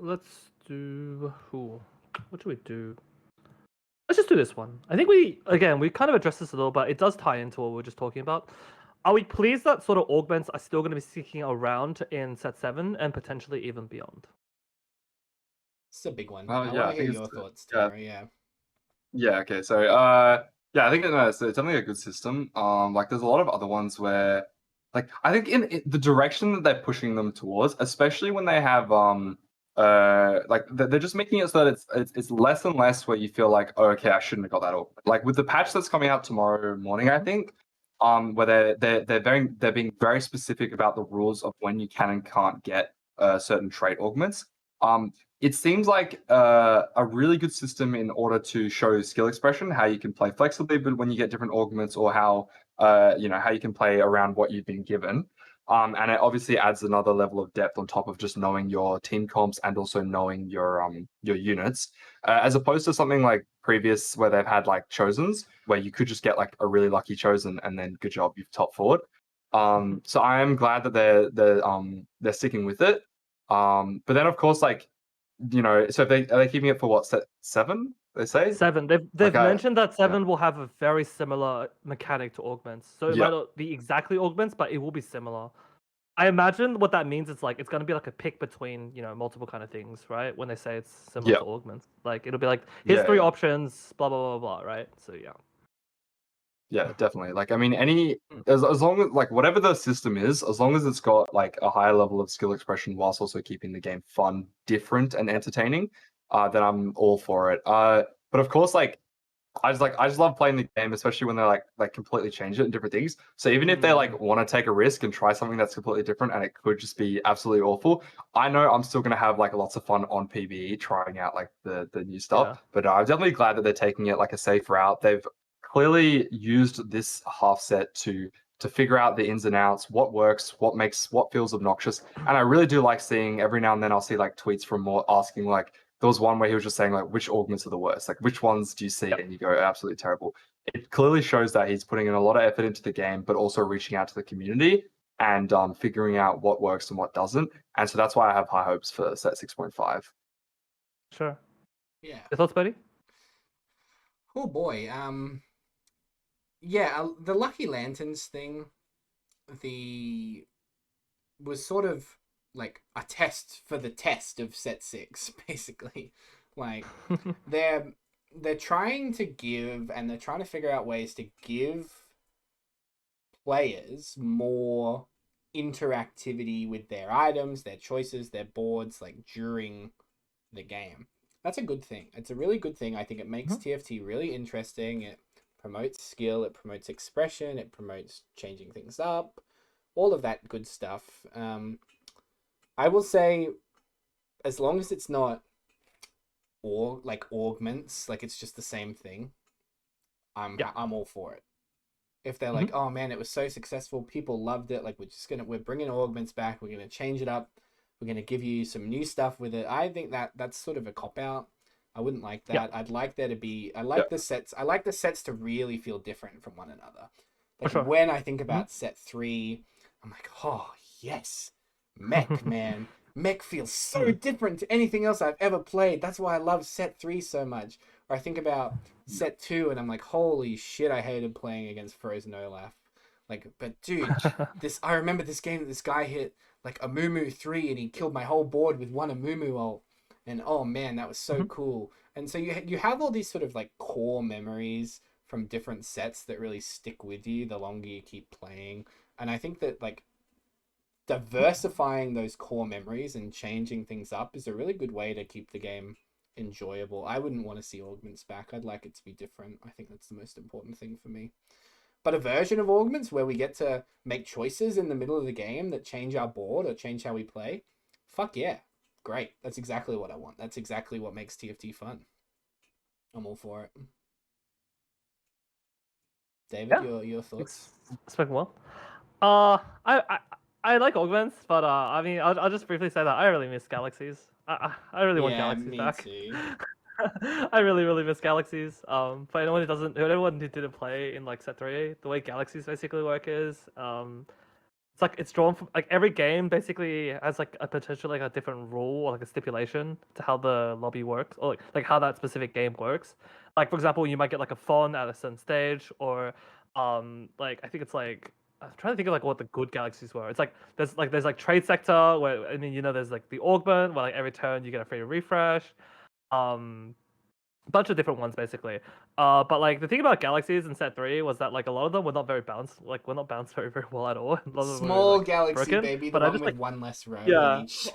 Let's do. Ooh, what do we do? Let's just do this one. I think we kind of addressed this a little, but it does tie into what we were just talking about. Are we pleased that sort of augments are still going to be sticking around in set 7 and potentially even beyond? It's a big one. Oh I yeah, want I to hear think your it's thoughts, yeah, Taro. Yeah. yeah. Okay, so yeah, I think it's definitely a good system. Like there's a lot of other ones where, like I think in the direction that they're pushing them towards, especially when they have like they're just making it so that it's less and less where you feel like, oh, okay, I shouldn't have got that all. Like with the patch that's coming out tomorrow morning, I think, where they're being very specific about the rules of when you can and can't get certain trait augments. It seems like a really good system in order to show skill expression, how you can play flexibly, but when you get different augments, or how how you can play around what you've been given. And it obviously adds another level of depth on top of just knowing your team comps and also knowing your units, as opposed to something like previous where they've had like chosens, where you could just get like a really lucky chosen and then good job, you've top forward. So I am glad that they're sticking with it. But then of course, like so are they keeping it for what, set 7? They say 7. They've like mentioned that yeah 7 will have a very similar mechanic to augments. So it yeah might not be exactly augments, but it will be similar. I imagine what that means is like it's gonna be like a pick between multiple kind of things, right? When they say it's similar yeah to augments, like it'll be like here's yeah 3 yeah. options, blah blah blah blah, right? So yeah. Yeah, definitely. Like, I mean, any Mm. as long as like whatever the system is, as long as it's got like a higher level of skill expression whilst also keeping the game fun, different, and entertaining, then I'm all for it. But of course, like I just love playing the game, especially when they're like completely change it and different things. So even if they Mm. like want to take a risk and try something that's completely different and it could just be absolutely awful, I know I'm still gonna have like lots of fun on PvE trying out like the new Yeah. stuff. But I'm definitely glad that they're taking it like a safe route. They've clearly used this half set to figure out the ins and outs, what works, what feels obnoxious. And I really do like seeing every now and then I'll see like tweets from more asking like there was one where he was just saying like which augments are the worst, like which ones do you see Yep. and you go absolutely terrible. It clearly shows that he's putting in a lot of effort into the game, but also reaching out to the community and figuring out what works and what doesn't. And so that's why I have high hopes for set 6.5. Sure. Yeah. Your thoughts, Buddy? Oh boy. Yeah. The Lucky Lanterns thing, the was sort of like a test for the test of set 6, basically. Like they're they're trying to give and they're trying to figure out ways to give players more interactivity with their items, their choices, their boards, like during the game. That's a good thing. It's a really good thing. I think it makes Mhm. TFT really interesting. It promotes skill, it promotes expression, it promotes changing things up, all of that good stuff. I will say, as long as it's not or like augments, like it's just the same thing, Yeah. I'm all for it. If they're like, Mhm. oh man, it was so successful, people loved it, like we're bringing augments back, we're gonna change it up, we're gonna give you some new stuff with it. I think that's sort of a cop out. I wouldn't like Yeah. that. I'd like there to be. I Yeah. like the sets. I like the sets to really feel different from one another. For Like sure. when I think Mhm. about set 3, I'm like, oh yes, mech man. Mech feels so different to anything else I've ever played. That's why I love set 3 so much. Or I think about set 2 and I'm like, holy shit, I hated playing against Frozen Olaf. Like, but dude, this I remember this game that this guy hit like a Mumu 3 and he killed my whole board with one Amumu ult. And oh man, that was so Mhm. cool. And so you have all these sort of like core memories from different sets that really stick with you the longer you keep playing. And I think that like diversifying those core memories and changing things up is a really good way to keep the game enjoyable. I wouldn't want to see augments back. I'd like it to be different. I think that's the most important thing for me. But a version of augments where we get to make choices in the middle of the game that change our board or change how we play, fuck yeah. Great. That's exactly what I want. That's exactly what makes TFT fun. I'm all for it. David, Yeah. your thoughts? Spoken well. Uh, I, I I like augments, but I mean, I'll just briefly say that I really miss galaxies. I really want Yeah, galaxies me back. too. I really miss galaxies. For anyone who didn't play in like set 3, the way galaxies basically work is it's like it's drawn from like every game basically has like a potential like a different rule or like a stipulation to how the lobby works or like how that specific game works. Like for example, you might get like a fawn at a certain stage, or like I think it's like I'm trying to think of like what the good galaxies were. It's like there's like trade sector where I mean there's like the augment where like every turn you get a free refresh. Um, bunch of different ones basically. But like the thing about galaxies in set 3 was that like a lot of them were not very balanced. Like were not balanced very well at all. A lot of them were Small like galaxy, broken. baby, the But I one just with like one less row yeah. in each.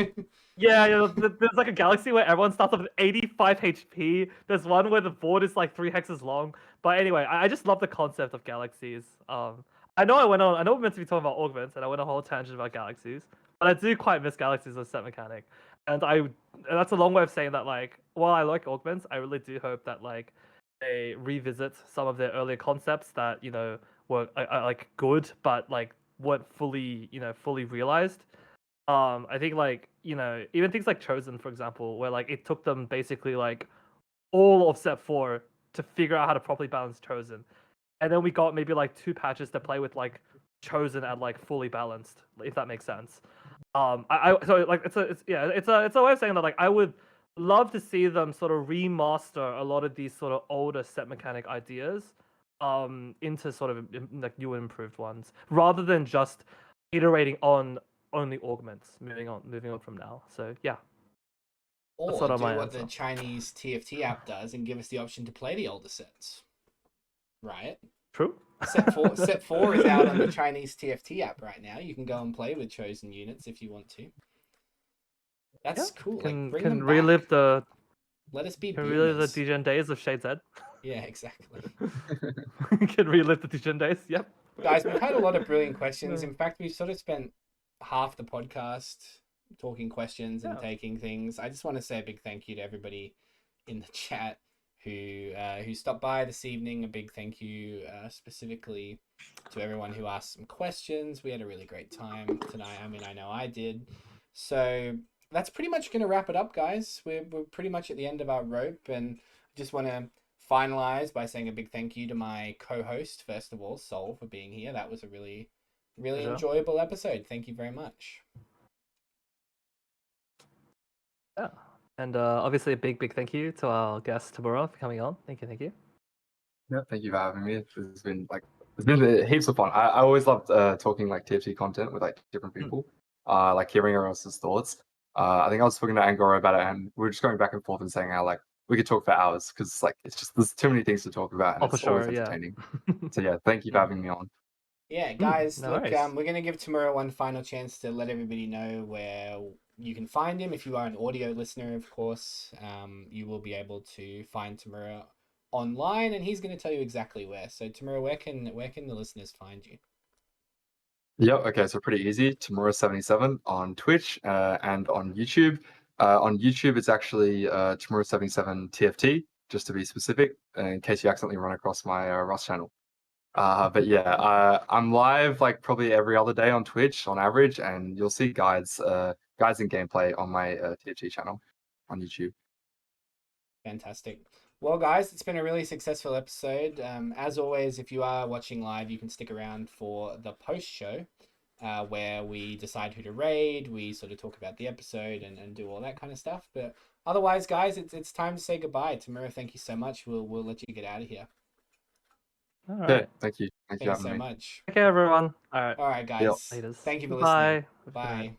Yeah, there's like a galaxy where everyone starts off with 85 HP. There's one where the board is like 3 hexes long. But anyway, I just love the concept of galaxies. I know we're meant to be talking about augments, and I went on a whole tangent about galaxies. But I do quite miss galaxies as a set mechanic. And that's a long way of saying that like while I like augments, I really do hope that like they revisit some of their earlier concepts that, were like good, but like weren't fully realized. I think like even things like Chosen, for example, where like it took them basically like all of set 4 to figure out how to properly balance Chosen, and then we got maybe like 2 patches to play with like Chosen at like fully balanced, if that makes sense. So like it's a way of saying that like I would love to see them sort of remaster a lot of these sort of older set mechanic ideas into sort of like new and improved ones, rather than just iterating on only augments, moving on from now. So yeah, that's Or sort of do my what the answer. Chinese TFT app does and give us the option to play the older sets. Right? True. Set 4 is out on the Chinese TFT app right now. You can go and play with chosen units if you want to. That's Yeah, cool. Like bring can them relive back. the Let us be can relive the boomers. DGen days of Shades Ed. Yeah, exactly. Can relive the DGen days. Yep. Guys, we've had a lot of brilliant questions. No. In fact, we've sort of spent half the podcast talking questions and Yeah. taking things. I just want to say a big thank you to everybody in the chat who stopped by this evening. A big thank you specifically to everyone who asked some questions. We had a really great time tonight. I mean, I know I did. So that's pretty much going to wrap it up, guys. We're pretty much at the end of our rope, and just want to finalize by saying a big thank you to my co-host, first of all, Sol, for being here. That was a really enjoyable episode. Thank you very much. Yeah. And obviously a big thank you to our guest Tamura for coming on. Thank you. Yeah, thank you for having me. It's been heaps of fun. I always loved talking like TFT content with like different people, like hearing everyone else's thoughts. I think I was talking to Angora about it, and we were just going back and forth and saying how like we could talk for hours because like it's just there's too many things to talk about, and Oh, for it's always sure, yeah. entertaining. So yeah, thank you for having me on. Yeah, guys, no look, worries. we're going to give Tamura one final chance to let everybody know where you can find him. If you are an audio listener, of course, you will be able to find Tamura online, and he's going to tell you exactly where. So, Tamura, where can the listeners find you? Yep. Okay. So pretty easy. Tamura77 on Twitch and on YouTube. On YouTube, it's actually Tamura77 TFT, just to be specific, in case you accidentally run across my Rust channel. But yeah, I'm live like probably every other day on Twitch on average, and you'll see guides and gameplay on my TFT channel on YouTube. Fantastic. Well, guys, it's been a really successful episode. As always, if you are watching live, you can stick around for the post show, where we decide who to raid. We sort of talk about the episode and do all that kind of stuff. But otherwise, guys, it's time to say goodbye. Tamura, thank you so much. We'll let you get out of here. All Yeah, right. thank you. Thank you for Thanks having so me. much. Okay, everyone. All right. All right, guys. Yep. Thank you for Bye. listening. Bye.